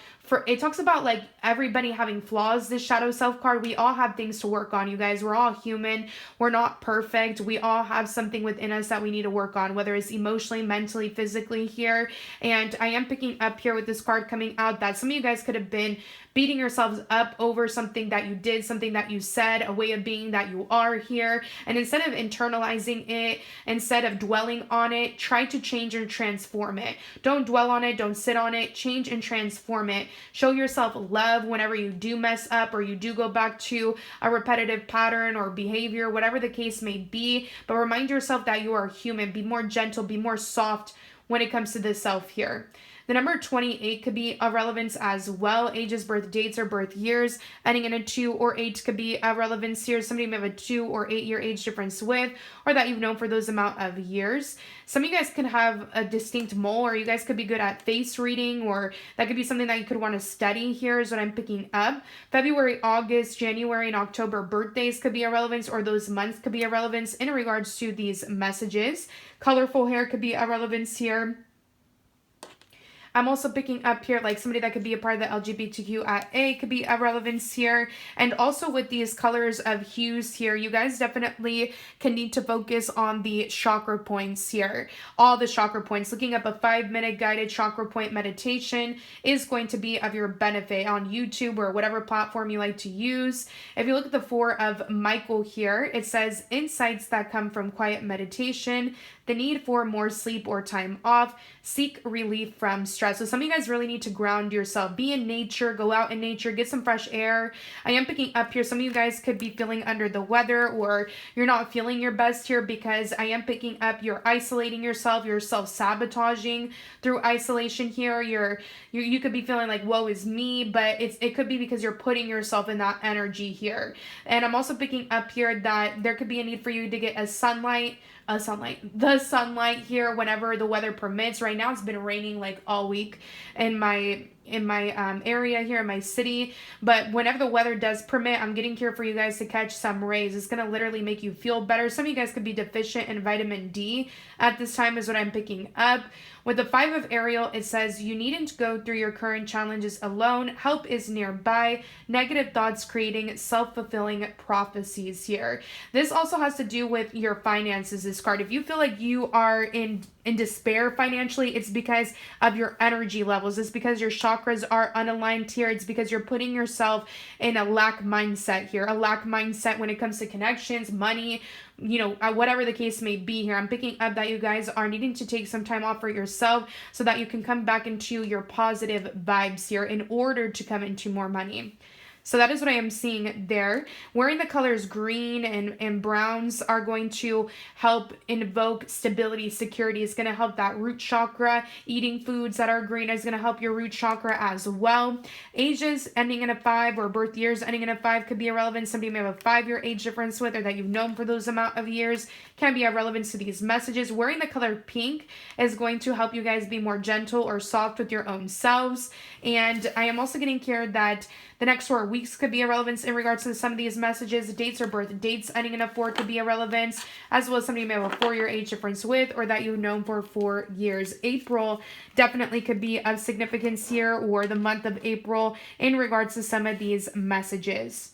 like everybody having flaws. This shadow self card, we all have things to work on, you guys. We're all human. We're not perfect. We all have something within us that we need to work on, whether it's emotionally, mentally, physically here. And I am picking up here with this card coming out that some of you guys could have been beating yourselves up over something that you did, something that you said, a way of being that you are here. And instead of internalizing it, instead of dwelling on it, try to change and transform it. Don't dwell on it. Don't sit on it. Change and transform it. Show yourself love whenever you do mess up or you do go back to a repetitive pattern or behavior, whatever the case may be. But remind yourself that you are human. Be more gentle, be more soft when it comes to this self here. The number 28 could be of relevance as well. Ages, birth dates, or birth years ending in a 2 or 8 could be of relevance here. Somebody may have a 2 or 8 year age difference with, or that you've known for those amount of years. Some of you guys could have a distinct mole, or you guys could be good at face reading, or that could be something that you could want to study here is what I'm picking up. February, August, January, and October birthdays could be a relevance, or those months could be a relevance in regards to these messages. Colorful hair could be a relevance here. I'm also picking up here like somebody that could be a part of the LGBTQIA could be a relevance here. And also with these colors of hues here, you guys definitely can need to focus on the chakra points here. All the chakra points. Looking up a 5-minute guided chakra point meditation is going to be of your benefit on YouTube or whatever platform you like to use. If you look at the 4 of Michael here, it says insights that come from quiet meditation, the need for more sleep or time off, seek relief from stress. So some of you guys really need to ground yourself. Be in nature, go out in nature, get some fresh air. I am picking up here, some of you guys could be feeling under the weather, or you're not feeling your best here, because I am picking up you're isolating yourself, you're self-sabotaging through isolation here. You could be feeling like, woe is me, but it could be because you're putting yourself in that energy here. And I'm also picking up here that there could be a need for you to get the sunlight here whenever the weather permits. Right now it's been raining like all week in my area here in my city, but whenever the weather does permit, I'm getting here for you guys to catch some rays. It's going to literally make you feel better. Some of you guys could be deficient in vitamin D at this time is what I'm picking up. With the 5 of Ariel, it says you needn't go through your current challenges alone. Help is nearby. Negative thoughts creating self-fulfilling prophecies here. This also has to do with your finances, this card. If you feel like you are in despair financially, it's because of your energy levels. It's because your chakras are unaligned here. It's because you're putting yourself in a lack mindset here. A lack mindset when it comes to connections, money, whatever the case may be here. I'm picking up that you guys are needing to take some time off for yourself so that you can come back into your positive vibes here in order to come into more money. So that is what I am seeing there. Wearing the colors green and browns are going to help invoke stability, security. It's going to help that root chakra. Eating foods that are green is going to help your root chakra as well. Ages ending in a 5 or birth years ending in a 5 could be irrelevant. Somebody may have a 5-year age difference with, or that you've known for those amount of years, can be irrelevant to these messages. Wearing the color pink is going to help you guys be more gentle or soft with your own selves. And I am also getting here that the next 4 weeks could be irrelevant in regards to some of these messages. Dates or birth dates ending in a 4 could be irrelevant, as well as somebody you may have a 4-year age difference with, or that you've known for 4 years. April definitely could be of significance here, or the month of April in regards to some of these messages.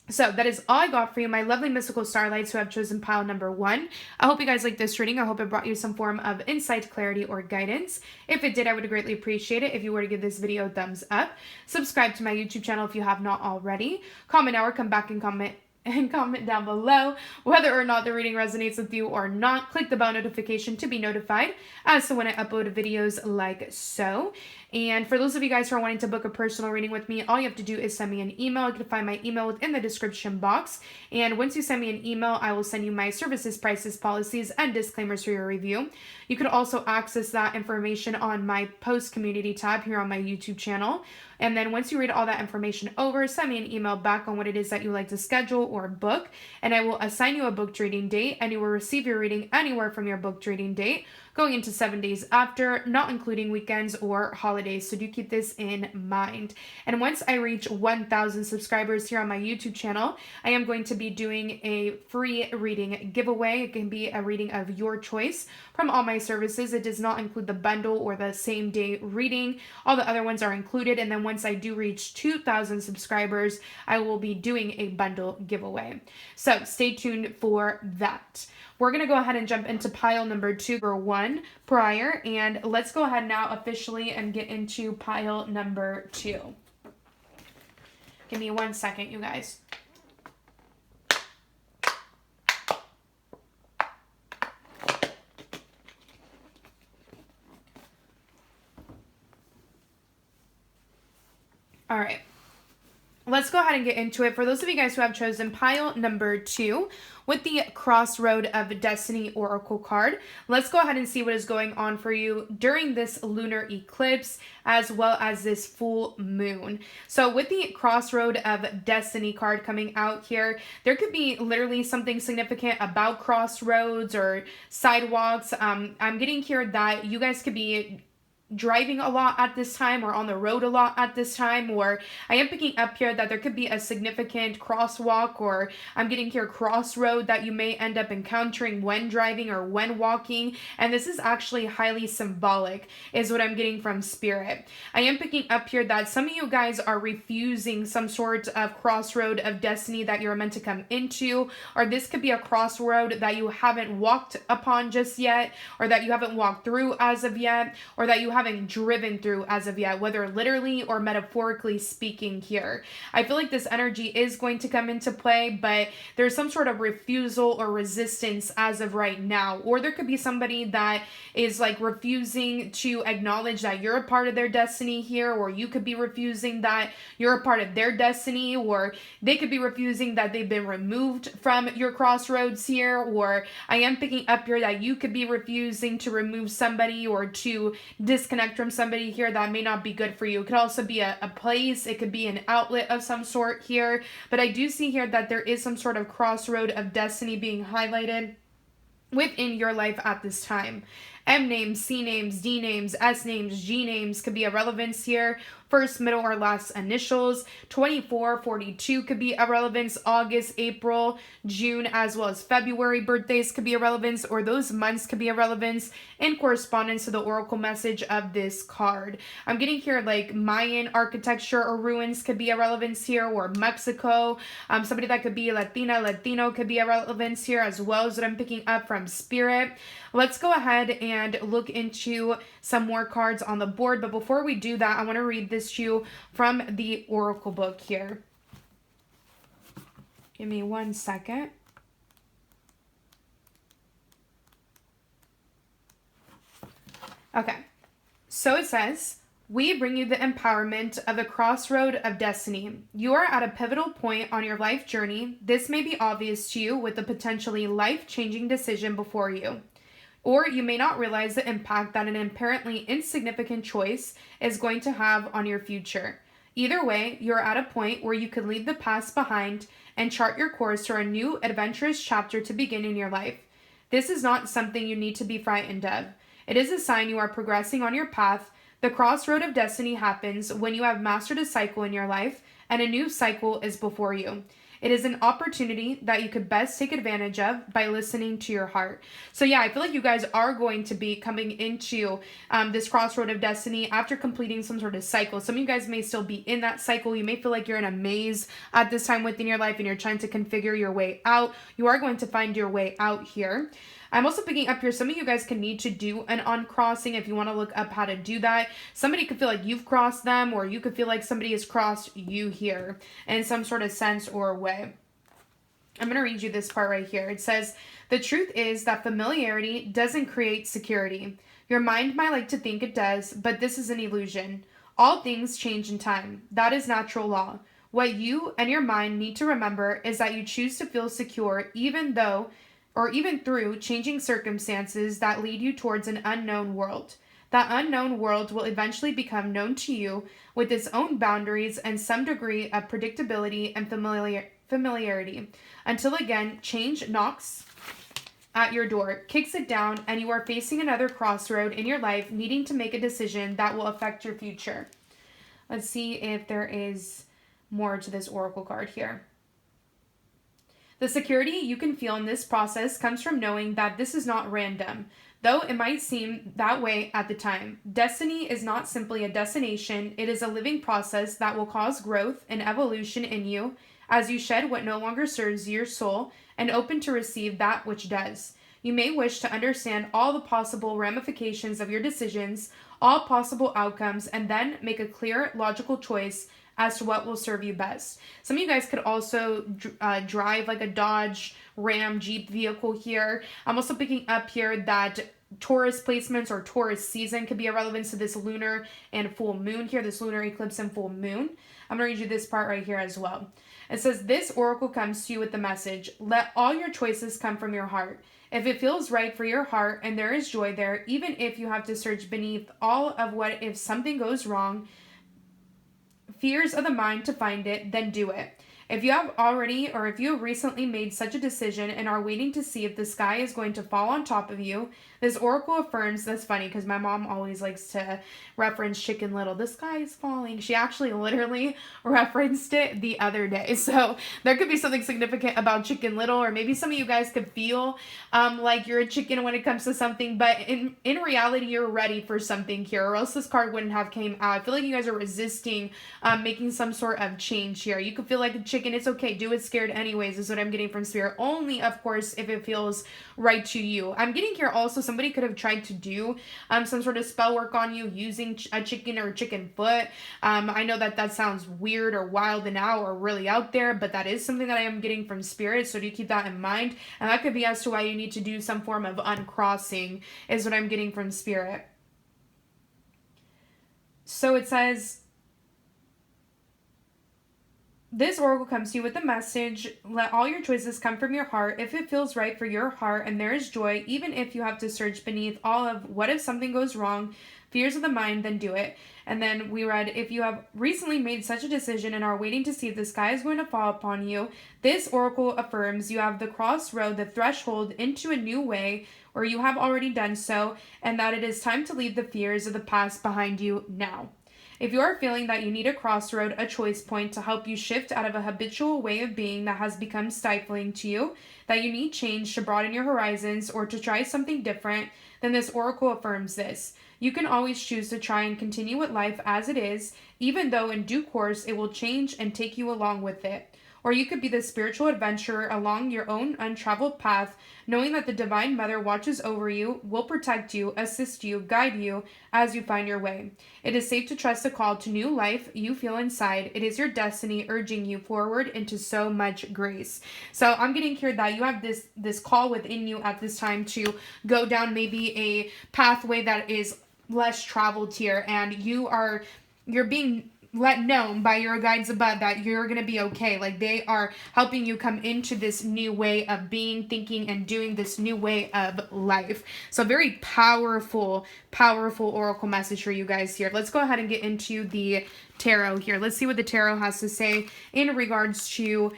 So that is all I got for you, my lovely mystical starlights who have chosen pile number 1. I hope you guys liked this reading. I hope it brought you some form of insight, clarity, or guidance. If it did, I would greatly appreciate it if you were to give this video a thumbs up. Subscribe to my YouTube channel if you have not already. Comment now or come back and comment down below whether or not the reading resonates with you or not. Click the bell notification to be notified as to when I upload videos like so. And for those of you guys who are wanting to book a personal reading with me, all you have to do is send me an email. You can find my email within the description box. And once you send me an email, I will send you my services, prices, policies, and disclaimers for your review. You can also access that information on my post community tab here on my YouTube channel. And then once you read all that information over, send me an email back on what it is that you like to schedule or book, and I will assign you a booked reading date, and you will receive your reading anywhere from your booked reading date, going into 7 days after, not including weekends or holidays. So do keep this in mind. And once I reach 1,000 subscribers here on my YouTube channel, I am going to be doing a free reading giveaway. It can be a reading of your choice from all my services. It does not include the bundle or the same day reading. All the other ones are included. And then once I do reach 2,000 subscribers, I will be doing a bundle giveaway. So stay tuned for that. We're going to go ahead and jump into pile number 2 for 1 prior, and let's go ahead now officially and get into pile number 2. Give me 1 second, you guys. All right. Let's go ahead and get into it. For those of you guys who have chosen pile number 2 with the Crossroad of Destiny Oracle card, let's go ahead and see what is going on for you during this lunar eclipse as well as this full moon. So with the Crossroad of Destiny card coming out here, there could be literally something significant about crossroads or sidewalks. I'm getting here that you guys could be driving a lot at this time or on the road a lot at this time, or I am picking up here that there could be a significant crosswalk, or I'm getting here crossroad that you may end up encountering when driving or when walking, and this is actually highly symbolic is what I'm getting from Spirit. I am picking up here that some of you guys are refusing some sort of crossroad of destiny that you're meant to come into, or this could be a crossroad that you haven't walked upon just yet, or that you haven't walked through as of yet, or that you haven't driven through as of yet, whether literally or metaphorically speaking here. I feel like this energy is going to come into play, but there's some sort of refusal or resistance as of right now. Or there could be somebody that is like refusing to acknowledge that you're a part of their destiny here, or you could be refusing that you're a part of their destiny, or they could be refusing that they've been removed from your crossroads here, or I am picking up here that you could be refusing to remove somebody or to disconnect from somebody here that may not be good for you. It could also be a place. It could be an outlet of some sort here. But I do see here that there is some sort of crossroad of destiny being highlighted within your life at this time. M names, C names, D names, S names, G names could be a relevance here. First, middle, or last initials. 24, 42 could be a relevance. August, April, June, as well as February birthdays could be a relevance, or those months could be a relevance in correspondence to the oracle message of this card. I'm getting here like Mayan architecture or ruins could be a relevance here, or Mexico. Somebody that could be Latina, Latino could be a relevance here as well as what I'm picking up from Spirit. Let's go ahead and look into some more cards on the board. But before we do that, I want to read this to you from the Oracle book here. Give me 1 second. Okay, so it says, we bring you the empowerment of the crossroad of destiny. You are at a pivotal point on your life journey. This may be obvious to you with a potentially life-changing decision before you. Or you may not realize the impact that an apparently insignificant choice is going to have on your future. Either way, you're at a point where you could leave the past behind and chart your course for a new adventurous chapter to begin in your life. This is not something you need to be frightened of. It is a sign you are progressing on your path. The crossroad of destiny happens when you have mastered a cycle in your life and a new cycle is before you. It is an opportunity that you could best take advantage of by listening to your heart. So yeah, I feel like you guys are going to be coming into this crossroad of destiny after completing some sort of cycle. Some of you guys may still be in that cycle. You may feel like you're in a maze at this time within your life and you're trying to configure your way out. You are going to find your way out here. I'm also picking up here, some of you guys can need to do an uncrossing if you want to look up how to do that. Somebody could feel like you've crossed them, or you could feel like somebody has crossed you here in some sort of sense or way. I'm going to read you this part right here. It says, the truth is that familiarity doesn't create security. Your mind might like to think it does, but this is an illusion. All things change in time. That is natural law. What you and your mind need to remember is that you choose to feel secure even through changing circumstances that lead you towards an unknown world. That unknown world will eventually become known to you with its own boundaries and some degree of predictability and familiarity. Until again, change knocks at your door, kicks it down, and you are facing another crossroad in your life, needing to make a decision that will affect your future. Let's see if there is more to this oracle card here. The security you can feel in this process comes from knowing that this is not random, though it might seem that way at the time. Destiny is not simply a destination, it is a living process that will cause growth and evolution in you as you shed what no longer serves your soul and open to receive that which does. You may wish to understand all the possible ramifications of your decisions, all possible outcomes, and then make a clear, logical choice as to what will serve you best. Some of you guys could also drive like a Dodge Ram Jeep vehicle here. I'm also picking up here that Taurus placements or Taurus season could be a relevance to this lunar and full moon here, this lunar eclipse and full moon. I'm going to read you this part right here as well. It says, this oracle comes to you with the message, let all your choices come from your heart. If it feels right for your heart and there is joy there, even if you have to search beneath all of what if something goes wrong, fears of the mind to find it, then do it. If you have already or if you have recently made such a decision and are waiting to see if the sky is going to fall on top of you, this oracle affirms, that's funny because my mom always likes to reference Chicken Little, the sky is falling. She actually literally referenced it the other day. So there could be something significant about Chicken Little, or maybe some of you guys could feel like you're a chicken when it comes to something, but in reality, you're ready for something here, or else this card wouldn't have came out. I feel like you guys are resisting making some sort of change here. You could feel like a chicken, it's okay, do it scared anyways, is what I'm getting from Spirit. Only, of course, if it feels right to you. I'm getting here also, somebody could have tried to do some sort of spell work on you using a chicken or a chicken foot. I know that sounds weird or wild now or really out there, but that is something that I am getting from Spirit, so do keep that in mind. And that could be as to why you need to do some form of uncrossing, is what I'm getting from Spirit. So it says, this oracle comes to you with the message, let all your choices come from your heart. If it feels right for your heart and there is joy, even if you have to search beneath all of what if something goes wrong, fears of the mind, then do it. And then we read, if you have recently made such a decision and are waiting to see if the sky is going to fall upon you, this oracle affirms you have the crossroad, the threshold into a new way, or you have already done so, and that it is time to leave the fears of the past behind you now. If you are feeling that you need a crossroad, a choice point to help you shift out of a habitual way of being that has become stifling to you, that you need change to broaden your horizons or to try something different, then this oracle affirms this. You can always choose to try and continue with life as it is, even though in due course it will change and take you along with it. Or you could be the spiritual adventurer along your own untraveled path, knowing that the Divine Mother watches over you, will protect you, assist you, guide you as you find your way. It is safe to trust the call to new life you feel inside. It is your destiny urging you forward into so much grace. So I'm getting here that you have this call within you at this time to go down maybe a pathway that is less traveled here, and you're being let known by your guides above that you're going to be okay. Like, they are helping you come into this new way of being, thinking, and doing this new way of life. So very powerful, powerful oracle message for you guys here. Let's go ahead and get into the tarot here. Let's see what the tarot has to say in regards to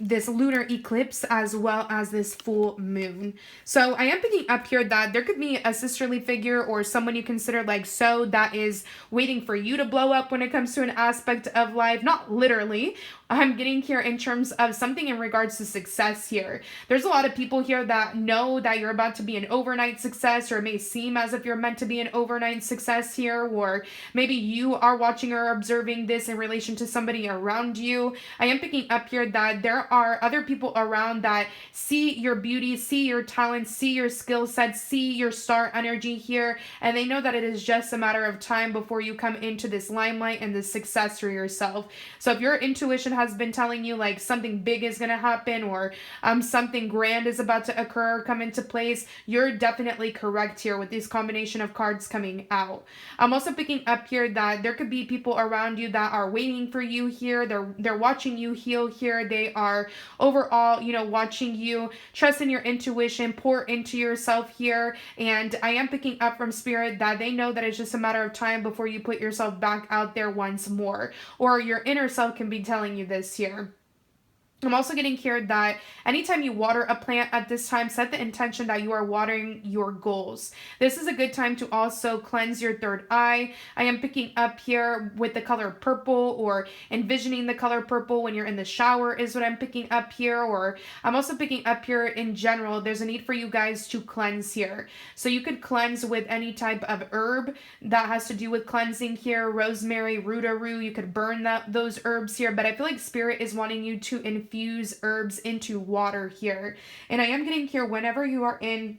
this lunar eclipse as well as this full moon. So I am picking up here that there could be a sisterly figure or someone you consider like so that is waiting for you to blow up when it comes to an aspect of life. Not literally, I'm getting here in terms of something in regards to success here. There's a lot of people here that know that you're about to be an overnight success, or it may seem as if you're meant to be an overnight success here, or maybe you are watching or observing this in relation to somebody around you. I am picking up here that there are other people around that see your beauty, see your talent, see your skill set, see your star energy here, and they know that it is just a matter of time before you come into this limelight and this success for yourself. So if your intuition has been telling you like something big is going to happen, or something grand is about to occur, come into place, you're definitely correct here with this combination of cards coming out. I'm also picking up here that there could be people around you that are waiting for you here. They're watching you heal here. They are overall, watching you trust in your intuition, pour into yourself here. And I am picking up from spirit that they know that it's just a matter of time before you put yourself back out there once more, or your inner self can be telling you this here. I'm also getting here that anytime you water a plant at this time, set the intention that you are watering your goals. This is a good time to also cleanse your third eye. I am picking up here with the color purple, or envisioning the color purple when you're in the shower is what I'm picking up here. Or I'm also picking up here in general, there's a need for you guys to cleanse here. So you could cleanse with any type of herb that has to do with cleansing here. Rosemary, rootaroo, you could burn those herbs here. But I feel like spirit is wanting you to infuse herbs into water here. And I am getting here whenever you are in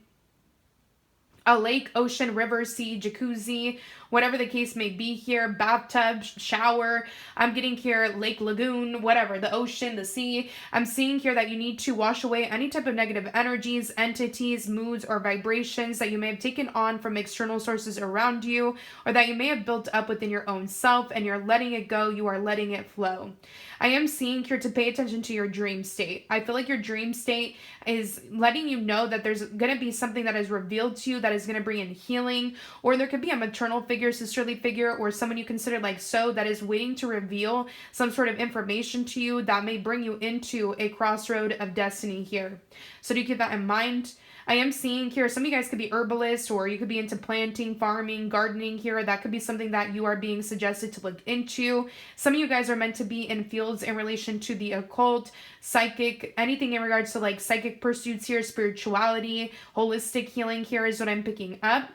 a lake, ocean, river, sea, jacuzzi, whatever the case may be here, bathtub, shower, I'm getting here lake, lagoon, whatever, the ocean, the sea. I'm seeing here that you need to wash away any type of negative energies, entities, moods, or vibrations that you may have taken on from external sources around you, or that you may have built up within your own self, and you're letting it go, you are letting it flow. I am seeing here to pay attention to your dream state. I feel like your dream state is letting you know that there's going to be something that is revealed to you that is going to bring in healing, or there could be a maternal figure, sisterly figure, or someone you consider like so that is waiting to reveal some sort of information to you that may bring you into a crossroad of destiny here. So do keep that in mind. I am seeing here, some of you guys could be herbalists, or you could be into planting, farming, gardening here. That could be something that you are being suggested to look into. Some of you guys are meant to be in fields in relation to the occult, psychic, anything in regards to like psychic pursuits here, spirituality, holistic healing here is what I'm picking up.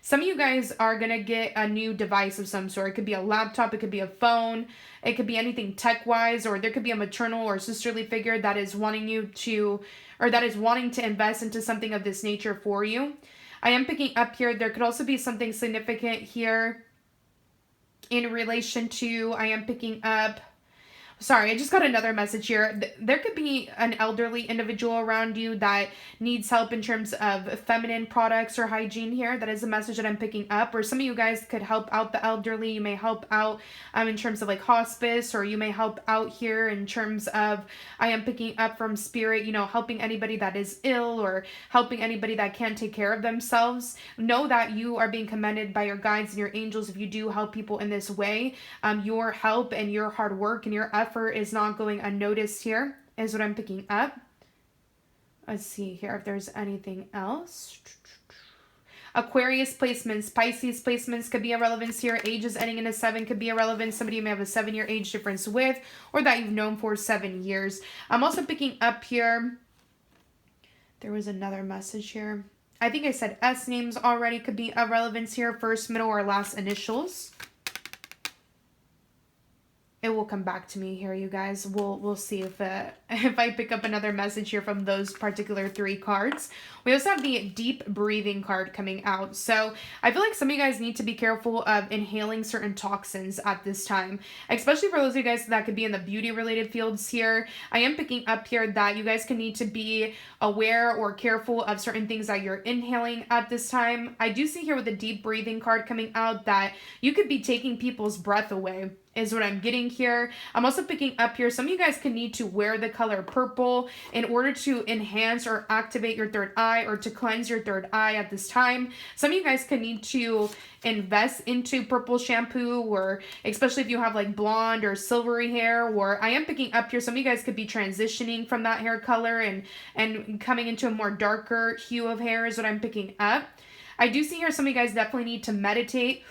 Some of you guys are going to get a new device of some sort. It could be a laptop, it could be a phone, it could be anything tech-wise, or there could be a maternal or sisterly figure that is wanting you to, or that is wanting to invest into something of this nature for you. I am picking up here, there could also be something significant here in relation to, I am picking up, sorry, I just got another message here. There could be an elderly individual around you that needs help in terms of feminine products or hygiene here. That is a message that I'm picking up. Or some of you guys could help out the elderly. You may help out in terms of like hospice, or you may help out here in terms of, I am picking up from spirit, helping anybody that is ill, or helping anybody that can't take care of themselves. Know that you are being commended by your guides and your angels if you do help people in this way. Your help and your hard work and your effort is not going unnoticed here, is what I'm picking up. Let's see here if there's anything else. Aquarius placements, Pisces placements could be a relevance here. Ages ending in a 7 could be a relevance. Somebody you may have a 7-year age difference with, or that you've known for 7 years. I'm also picking up here, there was another message here. I think I said S names already could be a relevance here. First, middle, or last initials. It will come back to me here, you guys. We'll see if I pick up another message here from those particular 3 cards. We also have the deep breathing card coming out. So I feel like some of you guys need to be careful of inhaling certain toxins at this time, especially for those of you guys that could be in the beauty related fields here. I am picking up here that you guys can need to be aware or careful of certain things that you're inhaling at this time. I do see here with the deep breathing card coming out that you could be taking people's breath away, is what I'm getting here. I'm also picking up here, some of you guys can need to wear the color purple in order to enhance or activate your third eye, or to cleanse your third eye at this time. Some of you guys can need to invest into purple shampoo, or especially if you have like blonde or silvery hair. Or I am picking up here, some of you guys could be transitioning from that hair color and coming into a more darker hue of hair is what I'm picking up. I do see here some of you guys definitely need to meditate.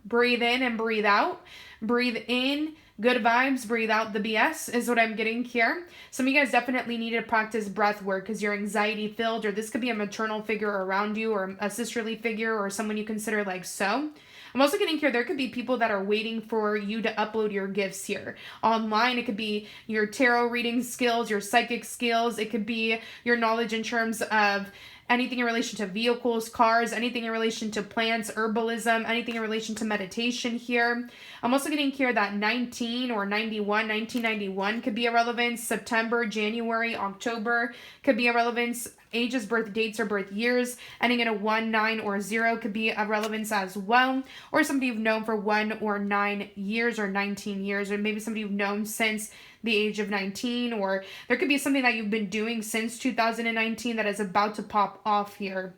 Breathe in and breathe out. Breathe in good vibes, breathe out the BS is what I'm getting here. Some of you guys definitely need to practice breath work because you're anxiety filled, or this could be a maternal figure around you, or a sisterly figure, or someone you consider like so. I'm also getting here, there could be people that are waiting for you to upload your gifts here online. It could be your tarot reading skills, your psychic skills. It could be your knowledge in terms of anything in relation to vehicles, cars, anything in relation to plants, herbalism, anything in relation to meditation here. I'm also getting here that 1991 could be a relevance. September, January, October could be a relevance. Ages, birth dates, or birth years ending in a 1, 9, or 0 could be a relevance as well. Or somebody you've known for 1 or 9 years or 19 years, or maybe somebody you've known since the age of 19, or there could be something that you've been doing since 2019 that is about to pop off here.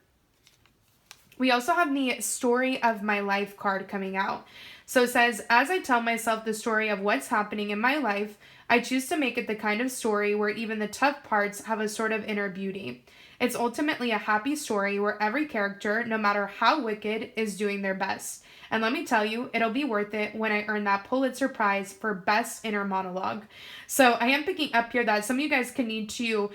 We also have the story of my life card coming out. So it says, as I tell myself the story of what's happening in my life, I choose to make it the kind of story where even the tough parts have a sort of inner beauty. It's ultimately a happy story where every character, no matter how wicked, is doing their best. And let me tell you, it'll be worth it when I earn that Pulitzer Prize for Best Inner Monologue. So I am picking up here that some of you guys can need to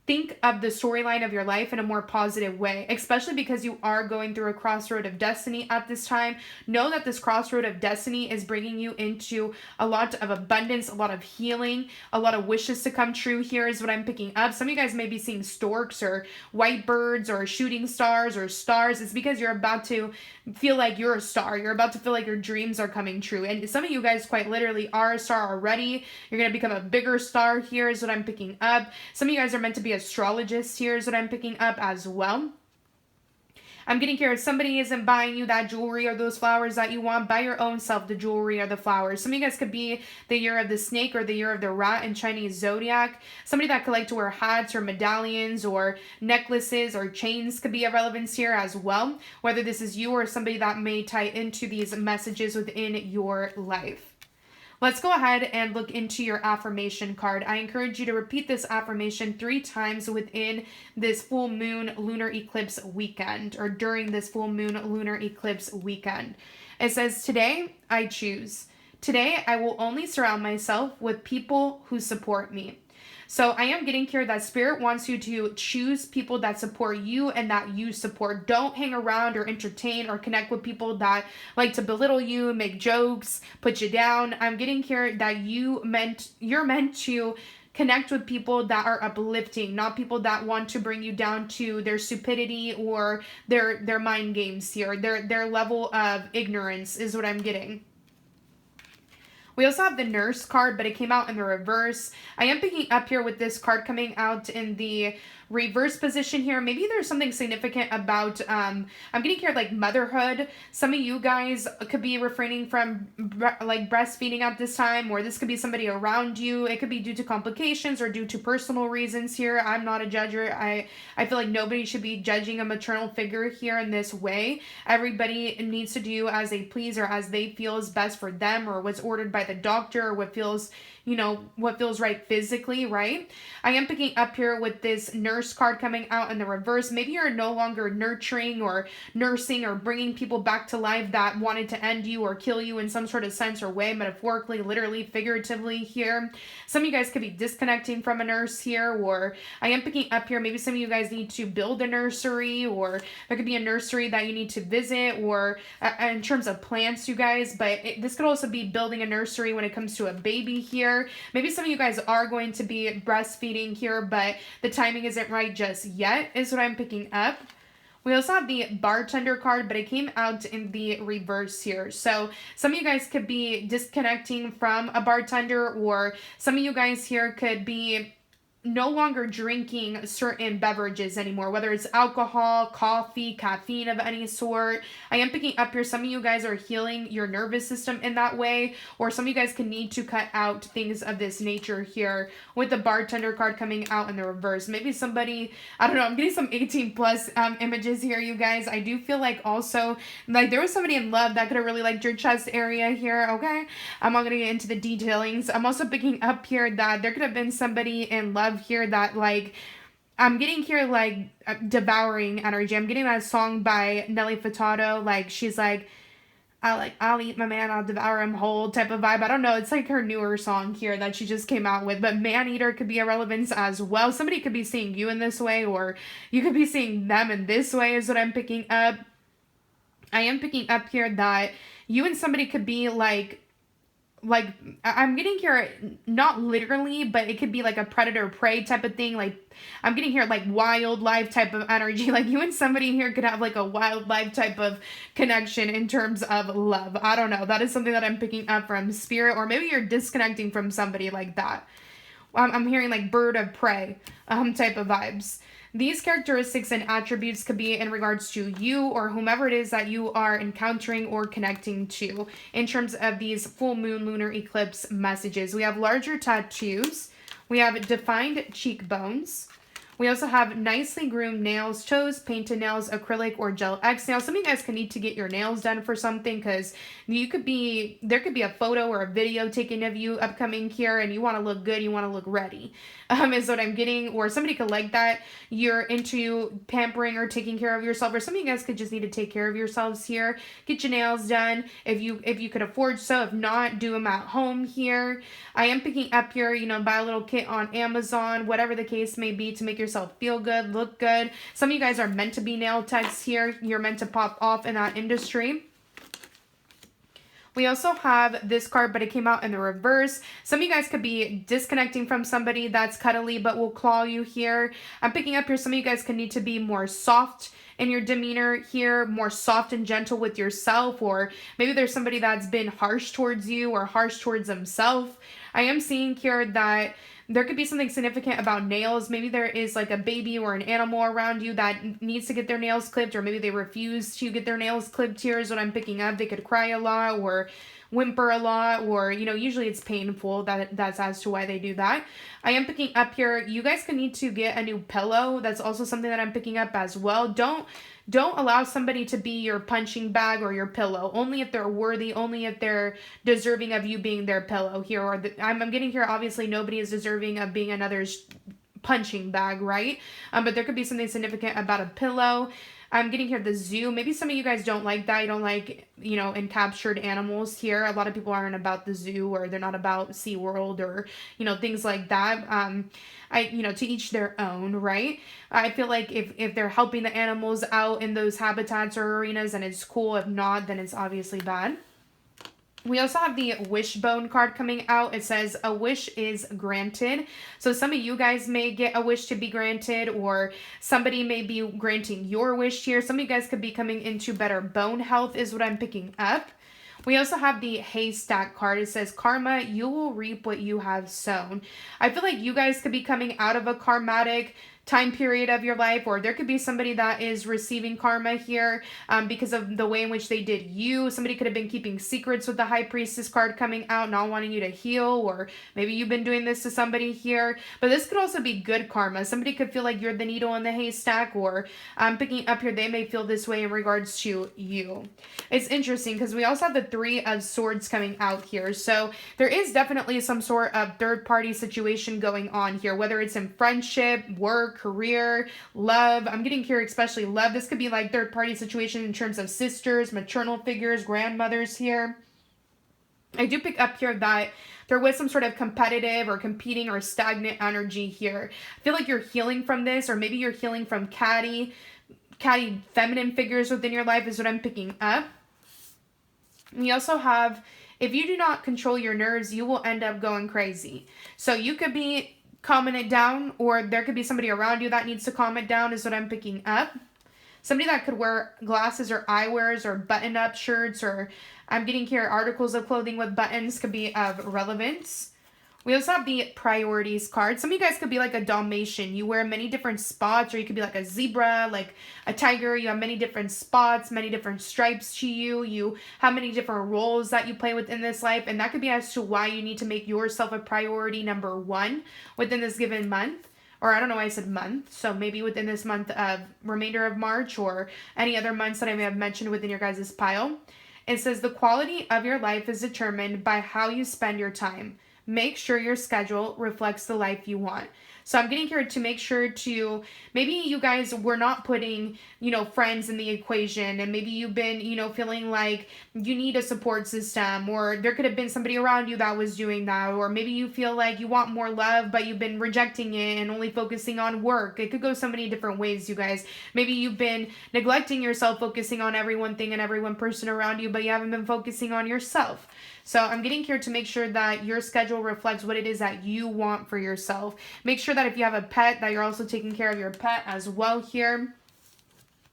think of the storyline of your life in a more positive way, especially because you are going through a crossroad of destiny at this time. Know that this crossroad of destiny is bringing you into a lot of abundance, a lot of healing, a lot of wishes to come true here is what I'm picking up. Some of you guys may be seeing storks or white birds or shooting stars or stars. It's because you're about to feel like you're a star. You're about to feel like your dreams are coming true. And some of you guys quite literally are a star already. You're going to become a bigger star here is what I'm picking up. Some of you guys are meant to be astrologists here is what I'm picking up as well. I'm getting here, if somebody isn't buying you that jewelry or those flowers that you want, buy your own self the jewelry or the flowers. Some of you guys could be the year of the snake or the year of the rat in Chinese zodiac. Somebody that could like to wear hats or medallions or necklaces or chains could be a relevance here as well. Whether this is you or somebody that may tie into these messages within your life. Let's go ahead and look into your affirmation card. I encourage you to repeat this affirmation 3 times within this full moon lunar eclipse weekend, or during this full moon lunar eclipse weekend. It says, today I choose. Today I will only surround myself with people who support me. So I am getting here that Spirit wants you to choose people that support you and that you support. Don't hang around or entertain or connect with people that like to belittle you, make jokes, put you down. I'm getting here that you're meant to connect with people that are uplifting, not people that want to bring you down to their stupidity or their mind games here. Their level of ignorance is what I'm getting. We also have the Nurse card, but it came out in the reverse. I am picking up here with this card coming out in the reverse position here. Maybe there's something significant about, I'm getting here like motherhood. Some of you guys could be refraining from like breastfeeding at this time, or this could be somebody around you. It could be due to complications or due to personal reasons here. I'm not a judger. I feel like nobody should be judging a maternal figure here in this way. Everybody needs to do as they please or as they feel is best for them, or what's ordered by the doctor, or what feels right physically, right? I am picking up here with this Nurse card coming out in the reverse. Maybe you're no longer nurturing or nursing or bringing people back to life that wanted to end you or kill you in some sort of sense or way, metaphorically, literally, figuratively here. Some of you guys could be disconnecting from a nurse here, or I am picking up here, maybe some of you guys need to build a nursery, or there could be a nursery that you need to visit, or in terms of plants, you guys, but this could also be building a nursery when it comes to a baby here. Maybe some of you guys are going to be breastfeeding here, but the timing isn't right just yet, is what I'm picking up. We also have the Bartender card, but it came out in the reverse here. So some of you guys could be disconnecting from a bartender, or some of you guys here could be no longer drinking certain beverages anymore, whether it's alcohol, coffee, caffeine of any sort. I am picking up here, some of you guys are healing your nervous system in that way, or some of you guys can need to cut out things of this nature here with the Bartender card coming out in the reverse. Maybe somebody, I don't know, I'm getting some 18 plus images here, you guys. I do feel like also, like there was somebody in love that could have really liked your chest area here, okay? I'm not gonna get into the detailings. I'm also picking up here that there could have been somebody in love here that like, I'm getting here like devouring energy. I'm getting that song by Nelly Furtado, like she's like, I'll eat my man, I'll devour him whole type of vibe. I don't know. It's like her newer song here that she just came out with. But man eater could be a relevance as well. Somebody could be seeing you in this way, or you could be seeing them in this way is what I'm picking up. I am picking up here that you and somebody could be like I'm getting here, not literally, but it could be like a predator prey type of thing. Like I'm getting here like wildlife type of energy. Like you and somebody here could have like a wildlife type of connection in terms of love. I don't know. That is something that I'm picking up from spirit, or maybe you're disconnecting from somebody like that. I'm hearing like bird of prey type of vibes. These characteristics and attributes could be in regards to you or whomever it is that you are encountering or connecting to in terms of these full moon lunar eclipse messages. We have larger tattoos. We have defined cheekbones. We also have nicely groomed nails, toes, painted nails, acrylic or gel X nails. Some of you guys can need to get your nails done for something, because there could be a photo or a video taken of you upcoming here and you want to look good, you want to look ready, is what I'm getting. Or somebody could like that. You're into pampering or taking care of yourself, or some of you guys could just need to take care of yourselves here. Get your nails done if you could afford so. If not, do them at home here. I am picking up here, buy a little kit on Amazon, whatever the case may be, to make yourself feel good, look good. Some of you guys are meant to be nail techs here. You're meant to pop off in that industry. We also have this card, but it came out in the reverse. Some of you guys could be disconnecting from somebody that's cuddly but will claw you here. I'm picking up here, some of you guys could need to be more soft in your demeanor here, more soft and gentle with yourself, or maybe there's somebody that's been harsh towards you or harsh towards themselves. I am seeing here that there could be something significant about nails. Maybe there is like a baby or an animal around you that needs to get their nails clipped, or maybe they refuse to get their nails clipped here is what I'm picking up. They could cry a lot or whimper a lot, or usually it's painful. That's as to why they do that. I am picking up here, you guys could need to get a new pillow. That's also something that I'm picking up as well. Don't allow somebody to be your punching bag or your pillow. Only if they're worthy, only if they're deserving of you being their pillow here. Or I'm getting here, obviously nobody is deserving of being another's punching bag, right? But there could be something significant about a pillow. I'm getting here the zoo. Maybe some of you guys don't like that. You don't like, encaptured animals here. A lot of people aren't about the zoo, or they're not about SeaWorld, or, things like that. To each their own, right? I feel like if they're helping the animals out in those habitats or arenas, then it's cool. If not, then it's obviously bad. We also have the wishbone card coming out. It says a wish is granted. So some of you guys may get a wish to be granted, or somebody may be granting your wish here. Some of you guys could be coming into better bone health is what I'm picking up. We also have the haystack card. It says, karma, you will reap what you have sown. I feel like you guys could be coming out of a karmatic time period of your life, or there could be somebody that is receiving karma here because of the way in which they did you. Somebody could have been keeping secrets with the high priestess card coming out, not wanting you to heal, or maybe you've been doing this to somebody here. But this could also be good karma. Somebody could feel like you're the needle in the haystack, or picking up here, they may feel this way in regards to you. It's interesting because we also have the Three of Swords coming out here. So there is definitely some sort of third-party situation going on here, whether it's in friendship, work, career, love. I'm getting here especially love. This could be like third-party situation in terms of sisters, maternal figures, grandmothers here. I do pick up here that there was some sort of competitive or competing or stagnant energy here. I feel like you're healing from this, or maybe you're healing from catty feminine figures within your life is what I'm picking up. We also have, if you do not control your nerves, you will end up going crazy. So you could be calming it down, or there could be somebody around you that needs to calm it down is what I'm picking up. Somebody that could wear glasses or eyewears or button-up shirts, or I'm getting here articles of clothing with buttons could be of relevance. We also have the priorities card. Some of you guys could be like a Dalmatian. You wear many different spots, or you could be like a zebra, like a tiger. You have many different spots, many different stripes to you. You have many different roles that you play within this life. And that could be as to why you need to make yourself a priority number one within this given month. Or I don't know why I said month. So maybe within this month of remainder of March, or any other months that I may have mentioned within your guys' pile. It says the quality of your life is determined by how you spend your time. Make sure your schedule reflects the life you want. So I'm getting here to make sure to, maybe you guys were not putting, friends in the equation, and maybe you've been, feeling like you need a support system, or there could have been somebody around you that was doing that, or maybe you feel like you want more love, but you've been rejecting it and only focusing on work. It could go so many different ways, you guys. Maybe you've been neglecting yourself, focusing on every one thing and every one person around you, but you haven't been focusing on yourself. So I'm getting here to make sure that your schedule reflects what it is that you want for yourself. Make sure that if you have a pet, that you're also taking care of your pet as well here.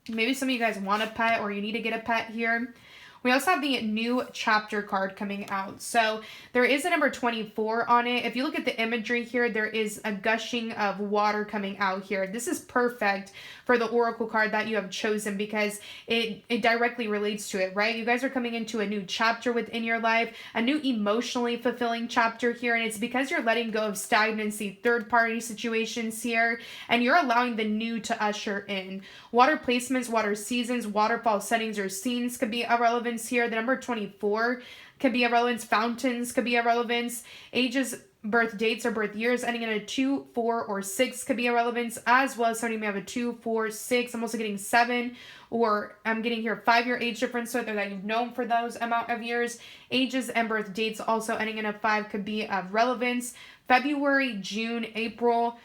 Maybe some of you guys want a pet, or you need to get a pet here. We also have the new chapter card coming out. So there is a number 24 on it. If you look at the imagery here, there is a gushing of water coming out here. This is perfect for the oracle card that you have chosen, because it directly relates to it, right? You guys are coming into a new chapter within your life, a new emotionally fulfilling chapter here. And it's because you're letting go of stagnancy, third-party situations here, and you're allowing the new to usher in. Water placements, water seasons, waterfall settings, or scenes could be irrelevant here. The number 24 could be a relevance. Fountains could be a relevance. Ages, birth dates, or birth years ending in a 2, 4, or 6 could be a relevance, as well as somebody may have a 2, 4, 6. I'm also getting 7, or I'm getting here 5-year age difference, so that you've known for those amount of years. Ages and birth dates also ending in a 5 could be of relevance. February, June, April,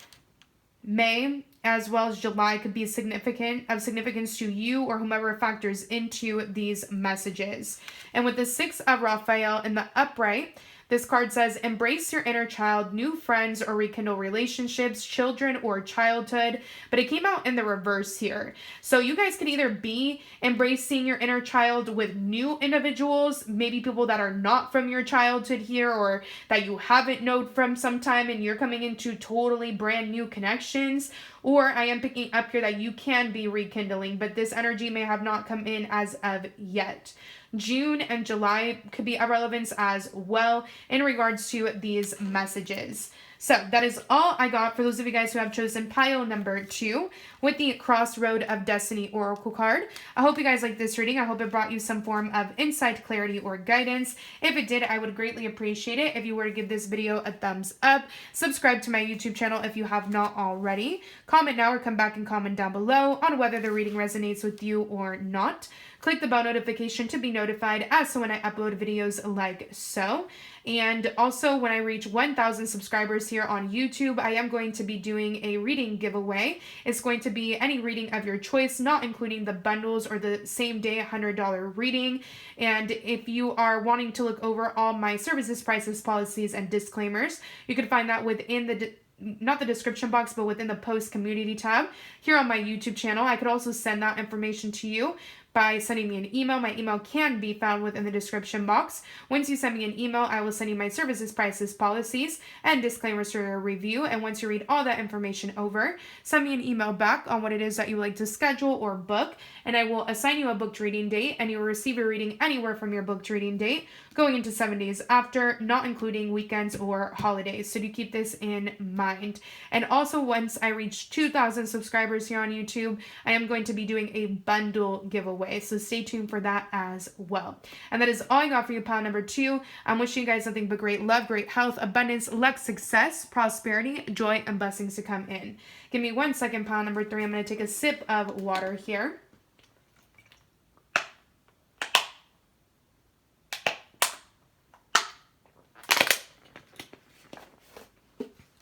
May, as well as July could be significance to you or whomever factors into these messages. And with the 6 of Raphael in the upright, this card says, embrace your inner child, new friends or rekindle relationships, children or childhood. But it came out in the reverse here. So you guys can either be embracing your inner child with new individuals, maybe people that are not from your childhood here, or that you haven't known from some time, and you're coming into totally brand new connections. Or I am picking up here that you can be rekindling, but this energy may have not come in as of yet. June and July could be a relevance as well in regards to these messages. So that is all I got for those of you guys who have chosen pile number 2 with the Crossroad of Destiny Oracle card. I hope you guys liked this reading. I hope it brought you some form of insight, clarity, or guidance. If it did, I would greatly appreciate it if you were to give this video a thumbs up. Subscribe to my YouTube channel if you have not already. Comment now or come back and comment down below on whether the reading resonates with you or not. Click the bell notification to be notified as to when I upload videos like so. And also, when I reach 1,000 subscribers here on YouTube, I am going to be doing a reading giveaway. It's going to be any reading of your choice, not including the bundles or the same day $100 reading. And if you are wanting to look over all my services, prices, policies, and disclaimers, you can find that within the not the description box, but within the post community tab here on my YouTube channel. I could also send that information to you by sending me an email. My email can be found within the description box. Once you send me an email, I will send you my services, prices, policies, and disclaimers for your review. And once you read all that information over, send me an email back on what it is that you would like to schedule or book, and I will assign you a booked reading date, and you will receive your reading anywhere from your booked reading date going into 7 days after, not including weekends or holidays. So do keep this in mind. And also, once I reach 2,000 subscribers here on YouTube, I am going to be doing a bundle giveaway. So stay tuned for that as well. And that is all I got for you, pile number 2. I'm wishing you guys nothing but great love, great health, abundance, luck, success, prosperity, joy, and blessings to come in. Give me 1 second, pile number 3. I'm going to take a sip of water here.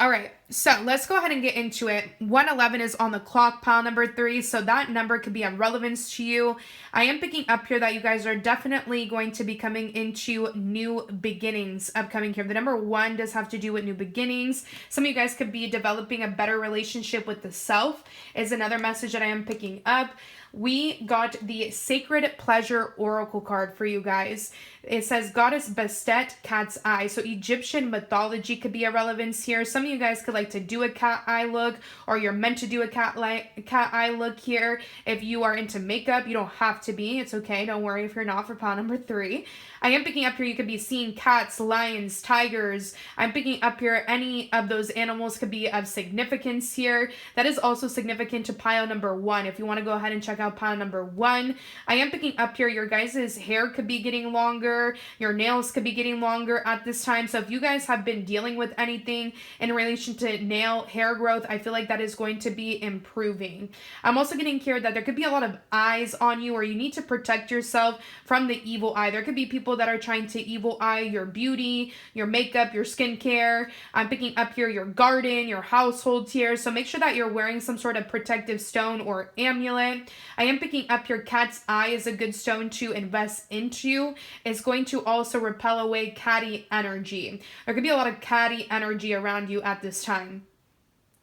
All right, so let's go ahead and get into it. 111 is on the clock, pile number 3, so that number could be of relevance to you. I am picking up here that you guys are definitely going to be coming into new beginnings upcoming here. The number 1 does have to do with new beginnings. Some of you guys could be developing a better relationship with the self, is another message that I am picking up. We got the Sacred Pleasure Oracle card for you guys. It says Goddess Bastet, Cat's Eye. So Egyptian mythology could be a relevance here. Some of you guys could like to do a cat eye look, or you're meant to do a cat eye look here. If you are into makeup, you don't have to be. It's okay. Don't worry if you're not, for pile number 3. I am picking up here you could be seeing cats, lions, tigers. I'm picking up here any of those animals could be of significance here. That is also significant to pile number 1. If you want to go ahead and check out pile number 1. I am picking up here your guys' hair could be getting longer. Your nails could be getting longer at this time. So if you guys have been dealing with anything in relation nail, hair growth, I feel like that is going to be improving. I'm also getting here that there could be a lot of eyes on you, or you need to protect yourself from the evil eye. There could be people that are trying to evil eye your beauty, your makeup, your skincare. I'm picking up here your garden, your household here. So make sure that you're wearing some sort of protective stone or amulet. I am picking up your cat's eye is a good stone to invest into. It's going to also repel away catty energy. There could be a lot of catty energy around you at this time.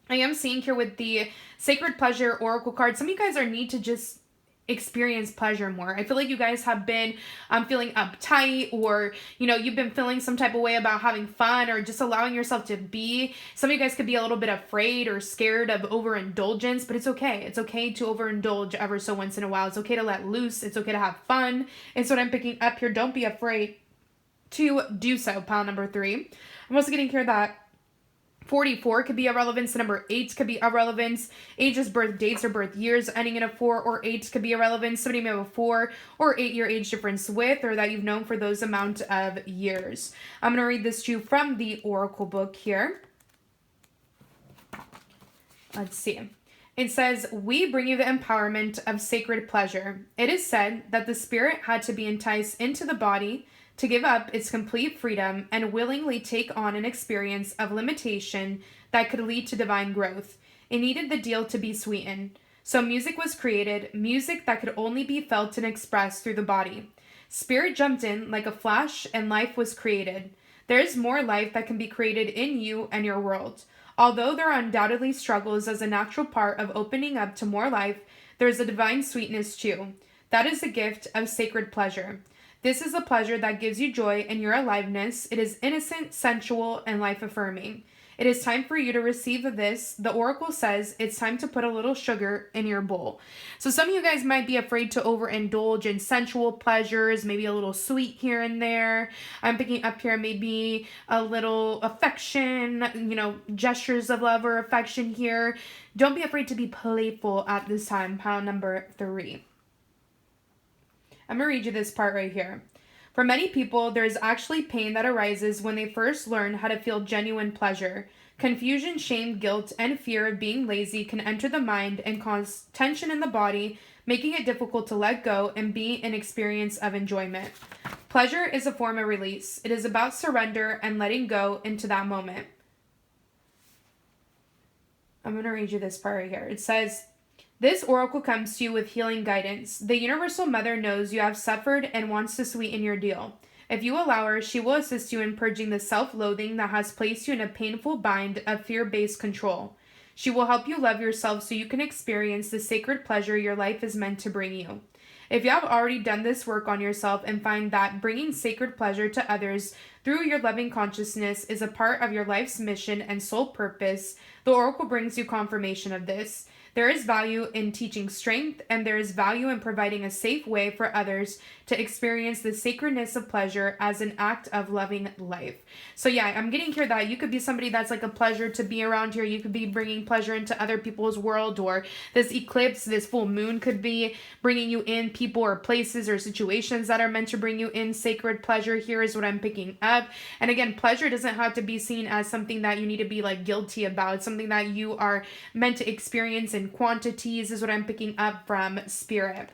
I am seeing here with the Sacred Pleasure Oracle card, some of you guys are need to just experience pleasure more. I feel like you guys have been feeling uptight, or you've been feeling some type of way about having fun or just allowing yourself to be. Some of you guys could be a little bit afraid or scared of overindulgence, but it's okay. It's okay to overindulge ever so once in a while. It's okay to let loose. It's okay to have fun. And so what I'm picking up here, don't be afraid to do so, pile number 3. I'm also getting here that 44 could be a relevance. The number 8 could be a relevance. Ages, birth dates, or birth years ending in a 4 or 8 could be a relevance. Somebody may have a 4 or 8 year age difference with, or that you've known for those amount of years. I'm going to read this to you from the Oracle book here. Let's see. It says, we bring you the empowerment of sacred pleasure. It is said that the spirit had to be enticed into the body to give up its complete freedom and willingly take on an experience of limitation that could lead to divine growth. It needed the deal to be sweetened. So music was created, music that could only be felt and expressed through the body. Spirit jumped in like a flash and life was created. There is more life that can be created in you and your world. Although there are undoubtedly struggles as a natural part of opening up to more life, there is a divine sweetness too. That is the gift of sacred pleasure. This is a pleasure that gives you joy in your aliveness. It is innocent, sensual, and life-affirming. It is time for you to receive this. The Oracle says it's time to put a little sugar in your bowl. So some of you guys might be afraid to overindulge in sensual pleasures, maybe a little sweet here and there. I'm picking up here maybe a little affection, gestures of love or affection here. Don't be afraid to be playful at this time, pile number 3. I'm going to read you this part right here. For many people, there is actually pain that arises when they first learn how to feel genuine pleasure. Confusion, shame, guilt, and fear of being lazy can enter the mind and cause tension in the body, making it difficult to let go and be an experience of enjoyment. Pleasure is a form of release. It is about surrender and letting go into that moment. I'm going to read you this part right here. It says, this oracle comes to you with healing guidance. The Universal Mother knows you have suffered and wants to sweeten your deal. If you allow her, she will assist you in purging the self-loathing that has placed you in a painful bind of fear-based control. She will help you love yourself so you can experience the sacred pleasure your life is meant to bring you. If you have already done this work on yourself and find that bringing sacred pleasure to others through your loving consciousness is a part of your life's mission and sole purpose, the oracle brings you confirmation of this. There is value in teaching strength, and there is value in providing a safe way for others to experience the sacredness of pleasure as an act of loving life. So yeah, I'm getting here that you could be somebody that's like a pleasure to be around here. You could be bringing pleasure into other people's world, or this eclipse, this full moon could be bringing you in people or places or situations that are meant to bring you in sacred pleasure. Here is what I'm picking up. And again, pleasure doesn't have to be seen as something that you need to be like guilty about. It's something that you are meant to experience in quantities is what I'm picking up from Spirit.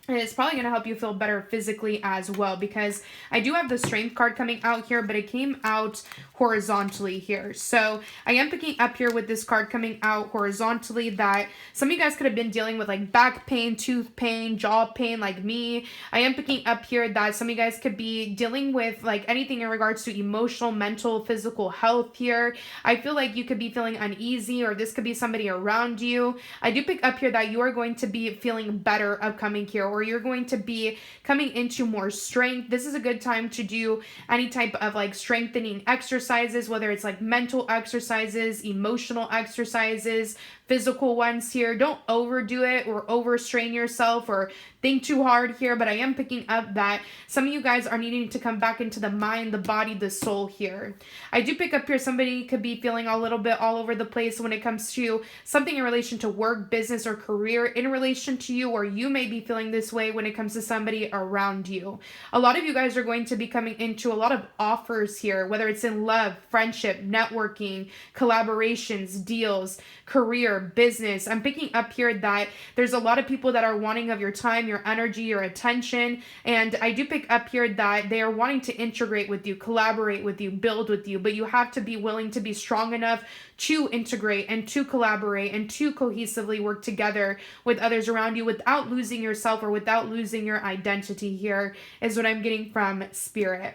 And it's probably going to help you feel better physically as well, because I do have the Strength card coming out here, but it came out horizontally here. So I am picking up here with this card coming out horizontally that some of you guys could have been dealing with like back pain, tooth pain, jaw pain like me. I am picking up here that some of you guys could be dealing with like anything in regards to emotional, mental, physical health here. I feel like you could be feeling uneasy, or this could be somebody around you. I do pick up here that you are going to be feeling better upcoming here, or you're going to be coming into more strength. This is a good time to do any type of like strengthening exercises, whether it's like mental exercises, emotional exercises, physical ones here. Don't overdo it or overstrain yourself or think too hard here, but I am picking up that some of you guys are needing to come back into the mind, the body, the soul here. I do pick up here somebody could be feeling a little bit all over the place when it comes to something in relation to work, business, or career in relation to you, or you may be feeling this way when it comes to somebody around you. A lot of you guys are going to be coming into a lot of offers here, whether it's in love, friendship, networking, collaborations, deals, career, business. I'm picking up here that there's a lot of people that are wanting of your time, your energy, your attention, and I do pick up here that they are wanting to integrate with you, collaborate with you, build with you, but you have to be willing to be strong enough to integrate and to collaborate and to cohesively work together with others around you without losing yourself or without losing your identity here, is what I'm getting from Spirit.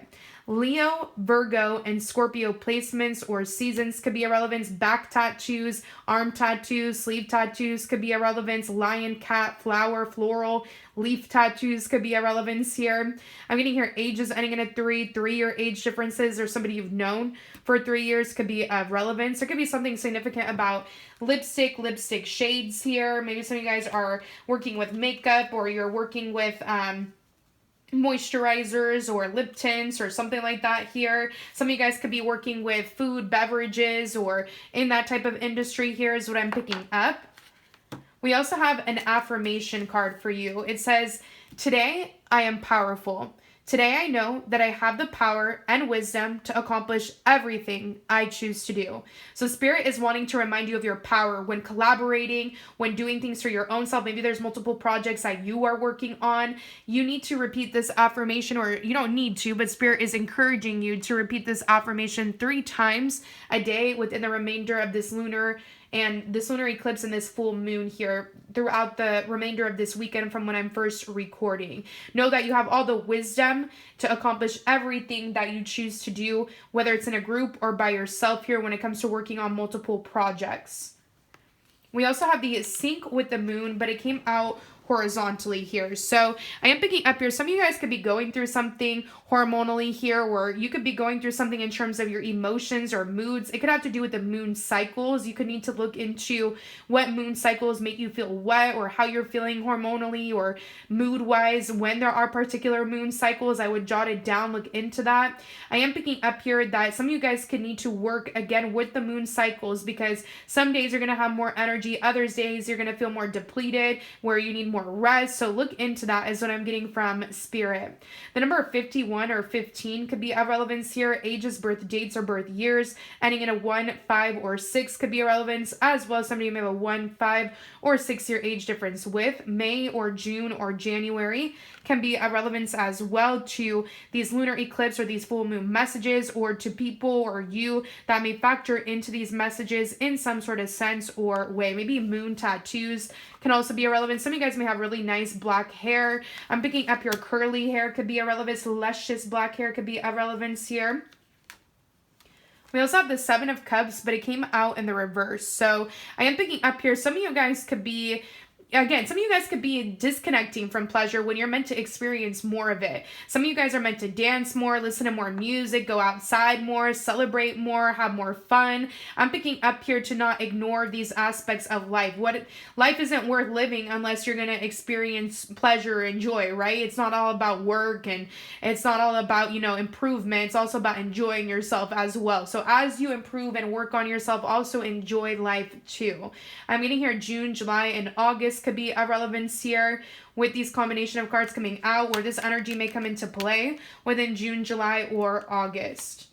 Leo, Virgo, and Scorpio placements or seasons could be a relevance. Back tattoos, arm tattoos, sleeve tattoos could be a relevance. Lion, cat, flower, floral, leaf tattoos could be a relevance here. I'm getting here ages ending in a 3-year age differences, or somebody you've known for 3 years could be of relevance. There could be something significant about lipstick shades here. Maybe some of you guys are working with makeup, or you're working with moisturizers or lip tints or something like that here. Some of you guys could be working with food, beverages, or in that type of industry here is what I'm picking up. We also have an affirmation card for you. It says, today I am powerful. Today I know that I have the power and wisdom to accomplish everything I choose to do. So Spirit is wanting to remind you of your power when collaborating, when doing things for your own self. Maybe there's multiple projects that you are working on. You need to repeat this affirmation, or you don't need to, but Spirit is encouraging you to repeat this affirmation 3 times a day within the remainder of this lunar eclipse and this full moon here throughout the remainder of this weekend from when I'm first recording. Know that you have all the wisdom to accomplish everything that you choose to do, whether it's in a group or by yourself here when it comes to working on multiple projects. We also have the sync with the moon, but it came out horizontally here. So I am picking up here, some of you guys could be going through something hormonally here, or you could be going through something in terms of your emotions or moods. It could have to do with the moon cycles. You could need to look into what moon cycles make you feel what, or how you're feeling hormonally or mood wise when there are particular moon cycles. I would jot it down, look into that. I am picking up here that some of you guys could need to work again with the moon cycles, because some days you're going to have more energy, other days you're going to feel more depleted, where you need more rest. So look into that is what I'm getting from Spirit. The number 51 or 15 could be a relevance here. Ages, birth dates, or birth years ending in a 1, 5, or 6 could be a relevance, as well as somebody may have a 1, 5, or 6 year age difference with. May or June or January can be a relevance as well to these lunar eclipse or these full moon messages, or to people or you that may factor into these messages in some sort of sense or way. Maybe moon tattoos can also be irrelevant. Some of you guys may have really nice black hair. I'm picking up your curly hair could be a relevance. Luscious black hair could be a relevance here. We also have the 7 of Cups, but it came out in the reverse. So I am picking up here, some of you guys could be, again, some of you guys could be disconnecting from pleasure when you're meant to experience more of it. Some of you guys are meant to dance more, listen to more music, go outside more, celebrate more, have more fun. I'm picking up here to not ignore these aspects of life. Life isn't worth living unless you're going to experience pleasure and joy, right? It's not all about work, and it's not all about, improvement. It's also about enjoying yourself as well. So as you improve and work on yourself, also enjoy life too. I'm getting here June, July, and August could be a relevance here with these combination of cards coming out, where this energy may come into play within June, July, or August.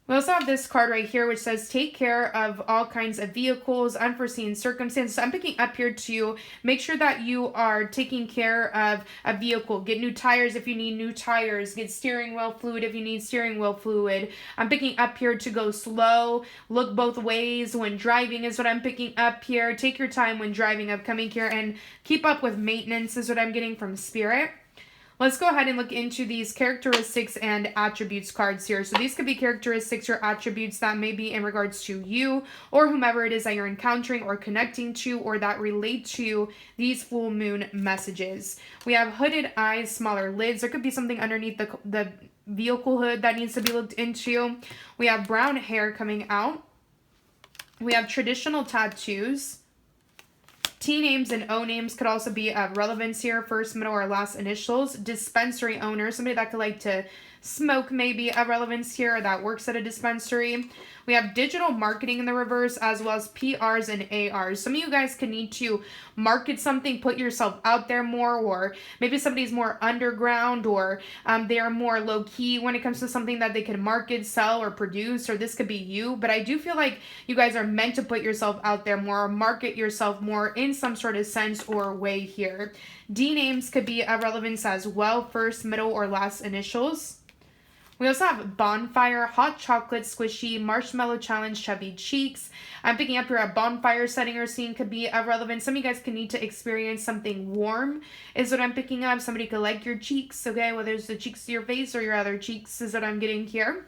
We also have this card right here, which says take care of all kinds of vehicles, unforeseen circumstances. So I'm picking up here to make sure that you are taking care of a vehicle. Get new tires if you need new tires. Get steering wheel fluid if you need steering wheel fluid. I'm picking up here to go slow. Look both ways when driving is what I'm picking up here. Take your time when driving. I'm coming here, and keep up with maintenance is what I'm getting from Spirit. Let's go ahead and look into these characteristics and attributes cards here. So these could be characteristics or attributes that may be in regards to you or whomever it is that you're encountering or connecting to, or that relate to these full moon messages. We have hooded eyes, smaller lids. There could be something underneath the vehicle hood that needs to be looked into. We have brown hair coming out. We have traditional tattoos. T names and O names could also be of relevance here. First, middle, or last initials. Dispensary owner, somebody that could like to smoke, maybe of relevance here, or that works at a dispensary. We have digital marketing in the reverse, as well as PRs and ARs. Some of you guys could need to market something, put yourself out there more, or maybe somebody's more underground, or they are more low-key when it comes to something that they can market, sell, or produce, or this could be you. But I do feel like you guys are meant to put yourself out there more, or market yourself more in some sort of sense or way here. D names could be of relevance as well, first, middle, or last initials. We also have bonfire, hot chocolate, squishy, marshmallow challenge, chubby cheeks. I'm picking up here a bonfire setting or scene could be of relevance. Some of you guys can need to experience something warm is what I'm picking up. Somebody could like your cheeks, okay? Whether it's the cheeks to your face or your other cheeks is what I'm getting here.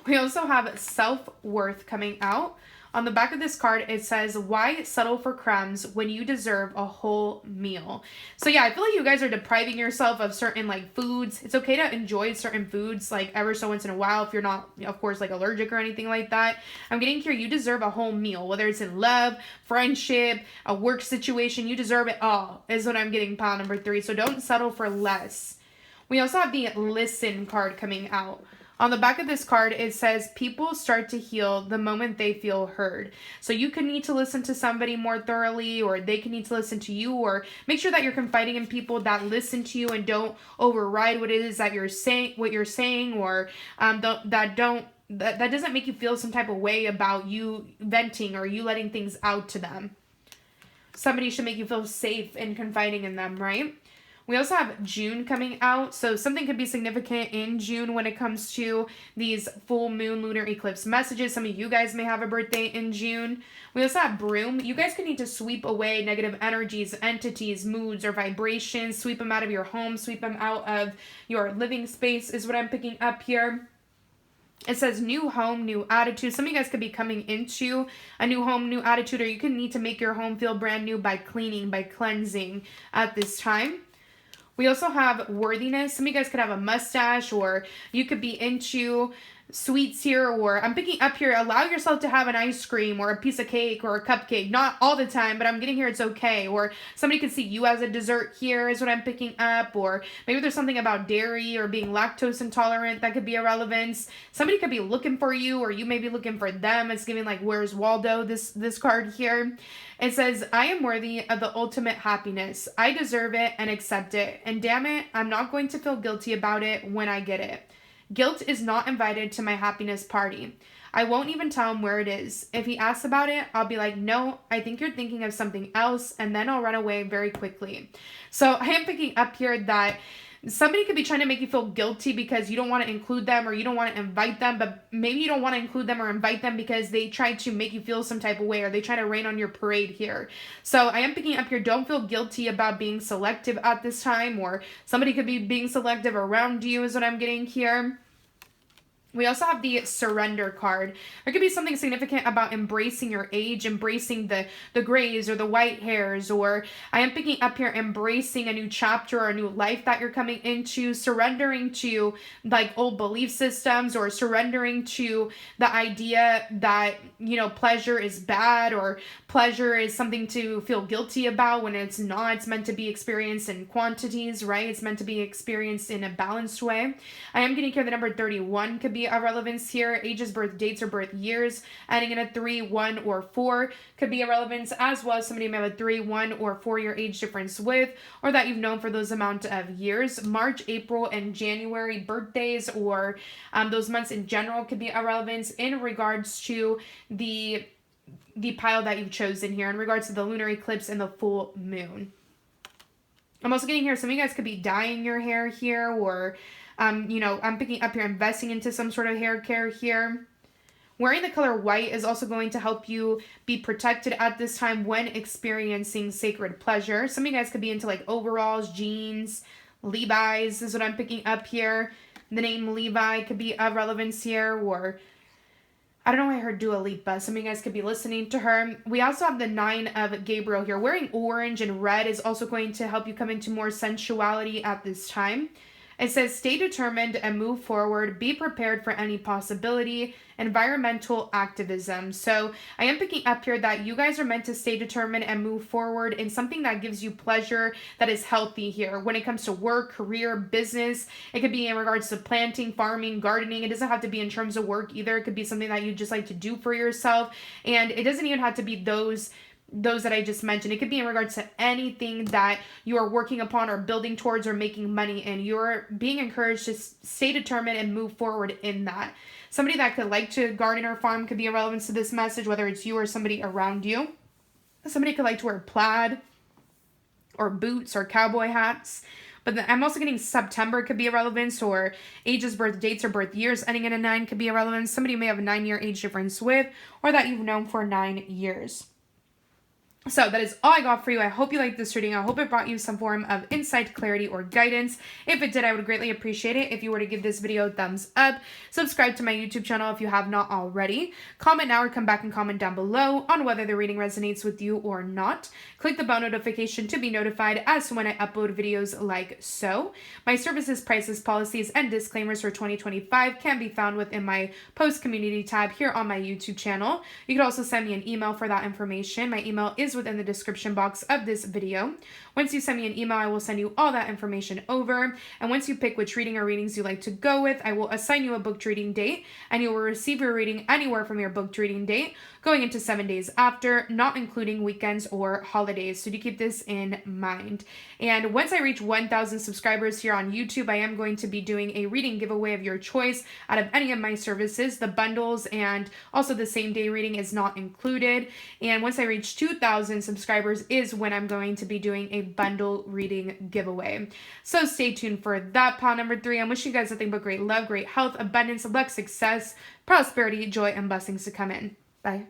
We also have self-worth coming out. On the back of this card, it says, why settle for crumbs when you deserve a whole meal? So yeah, I feel like you guys are depriving yourself of certain like foods. It's okay to enjoy certain foods like ever so once in a while if you're not, of course, like allergic or anything like that. I'm getting here, you deserve a whole meal, whether it's in love, friendship, a work situation, you deserve it all is what I'm getting, pile number 3. So don't settle for less. We also have the listen card coming out. On the back of this card, it says, people start to heal the moment they feel heard. So you could need to listen to somebody more thoroughly, or they can need to listen to you, or make sure that you're confiding in people that listen to you and don't override what it is that you're saying, or that doesn't make you feel some type of way about you venting or you letting things out to them. Somebody should make you feel safe and confiding in them, right? We also have June coming out, so something could be significant in June when it comes to these full moon lunar eclipse messages. Some of you guys may have a birthday in June. We also have Broom. You guys could need to sweep away negative energies, entities, moods, or vibrations. Sweep them out of your home, sweep them out of your living space is what I'm picking up here. It says new home, new attitude. Some of you guys could be coming into a new home, new attitude, or you can need to make your home feel brand new by cleaning, by cleansing at this time. We also have worthiness. Some of you guys could have a mustache, or you could be into sweets here, or I'm picking up here, allow yourself to have an ice cream or a piece of cake or a cupcake. Not all the time, but I'm getting here it's okay. Or somebody could see you as a dessert here is what I'm picking up. Or maybe there's something about dairy or being lactose intolerant that could be a relevance. Somebody could be looking for you, or you may be looking for them. It's giving like, where's Waldo, this card here. It says, I am worthy of the ultimate happiness. I deserve it and accept it. And damn it, I'm not going to feel guilty about it when I get it. Guilt is not invited to my happiness party. I won't even tell him where it is. If he asks about it, I'll be like, no, I think you're thinking of something else, and then I'll run away very quickly. So I am picking up here that somebody could be trying to make you feel guilty because you don't want to include them or you don't want to invite them, but maybe you don't want to include them or invite them because they try to make you feel some type of way, or they try to rain on your parade here. So I am picking up here, don't feel guilty about being selective at this time, or somebody could be being selective around you is what I'm getting here. We also have the surrender card. There could be something significant about embracing your age, embracing the grays or the white hairs, or I am picking up here embracing a new chapter or a new life that you're coming into, surrendering to like old belief systems, or surrendering to the idea that, you know, pleasure is bad, or pleasure is something to feel guilty about when it's not. It's meant to be experienced in quantities, right? It's meant to be experienced in a balanced way. I am getting here the number 31 could be of relevance here. Ages, birth dates, or birth years ending in a 3, 1, or 4 could be a relevance, as well as somebody may have a 3, 1, or 4-year age difference with, or that you've known for those amount of years. March, April, and January birthdays, or those months in general could be a relevance in regards to the pile that you've chosen here in regards to the lunar eclipse and the full moon. I'm also getting here, some of you guys could be dyeing your hair here, or you know, I'm picking up here investing into some sort of hair care here. Wearing the color white is also going to help you be protected at this time when experiencing sacred pleasure. Some of you guys could be into like overalls, jeans, Levi's is what I'm picking up here. The name Levi could be of relevance here, or I don't know why I heard Dua Lipa. Some of you guys could be listening to her. We also have the 9 of Gabriel here. Wearing orange and red is also going to help you come into more sensuality at this time. It says, stay determined and move forward. Be prepared for any possibility. Environmental activism. So I am picking up here that you guys are meant to stay determined and move forward in something that gives you pleasure, that is healthy here. When it comes to work, career, business, it could be in regards to planting, farming, gardening. It doesn't have to be in terms of work either. It could be something that you just like to do for yourself. And it doesn't even have to be those that I just mentioned. It could be in regards to anything that you are working upon or building towards or making money in. You're being encouraged to stay determined and move forward in that. Somebody that could like to garden or farm could be a relevance to this message, whether it's you or somebody around you. Somebody could like to wear plaid or boots or cowboy hats. But I'm also getting September could be a relevance, or ages, birth dates, or birth years ending in a 9 could be a relevance. Somebody may have a 9-year age difference with, or that you've known for 9 years. So that is all I got for you. I hope you liked this reading. I hope it brought you some form of insight, clarity, or guidance. If it did, I would greatly appreciate it if you were to give this video a thumbs up. Subscribe to my YouTube channel if you have not already. Comment now or come back and comment down below on whether the reading resonates with you or not. Click the bell notification to be notified as to when I upload videos like so. My services, prices, policies, and disclaimers for 2025 can be found within my post community tab here on my YouTube channel. You can also send me an email for that information. My email is within the description box of this video. Once you send me an email, I will send you all that information over. And once you pick which reading or readings you like to go with, I will assign you a booked reading date, and you will receive your reading anywhere from your booked reading date going into 7 days after, not including weekends or holidays. So do keep this in mind. And once I reach 1,000 subscribers here on YouTube, I am going to be doing a reading giveaway of your choice out of any of my services. The bundles and also the same day reading is not included. And once I reach 2,000 subscribers is when I'm going to be doing a bundle reading giveaway. So stay tuned for that. Pile number 3. I'm wishing you guys nothing but great love, great health, abundance, luck, success, prosperity, joy, and blessings to come in. Bye.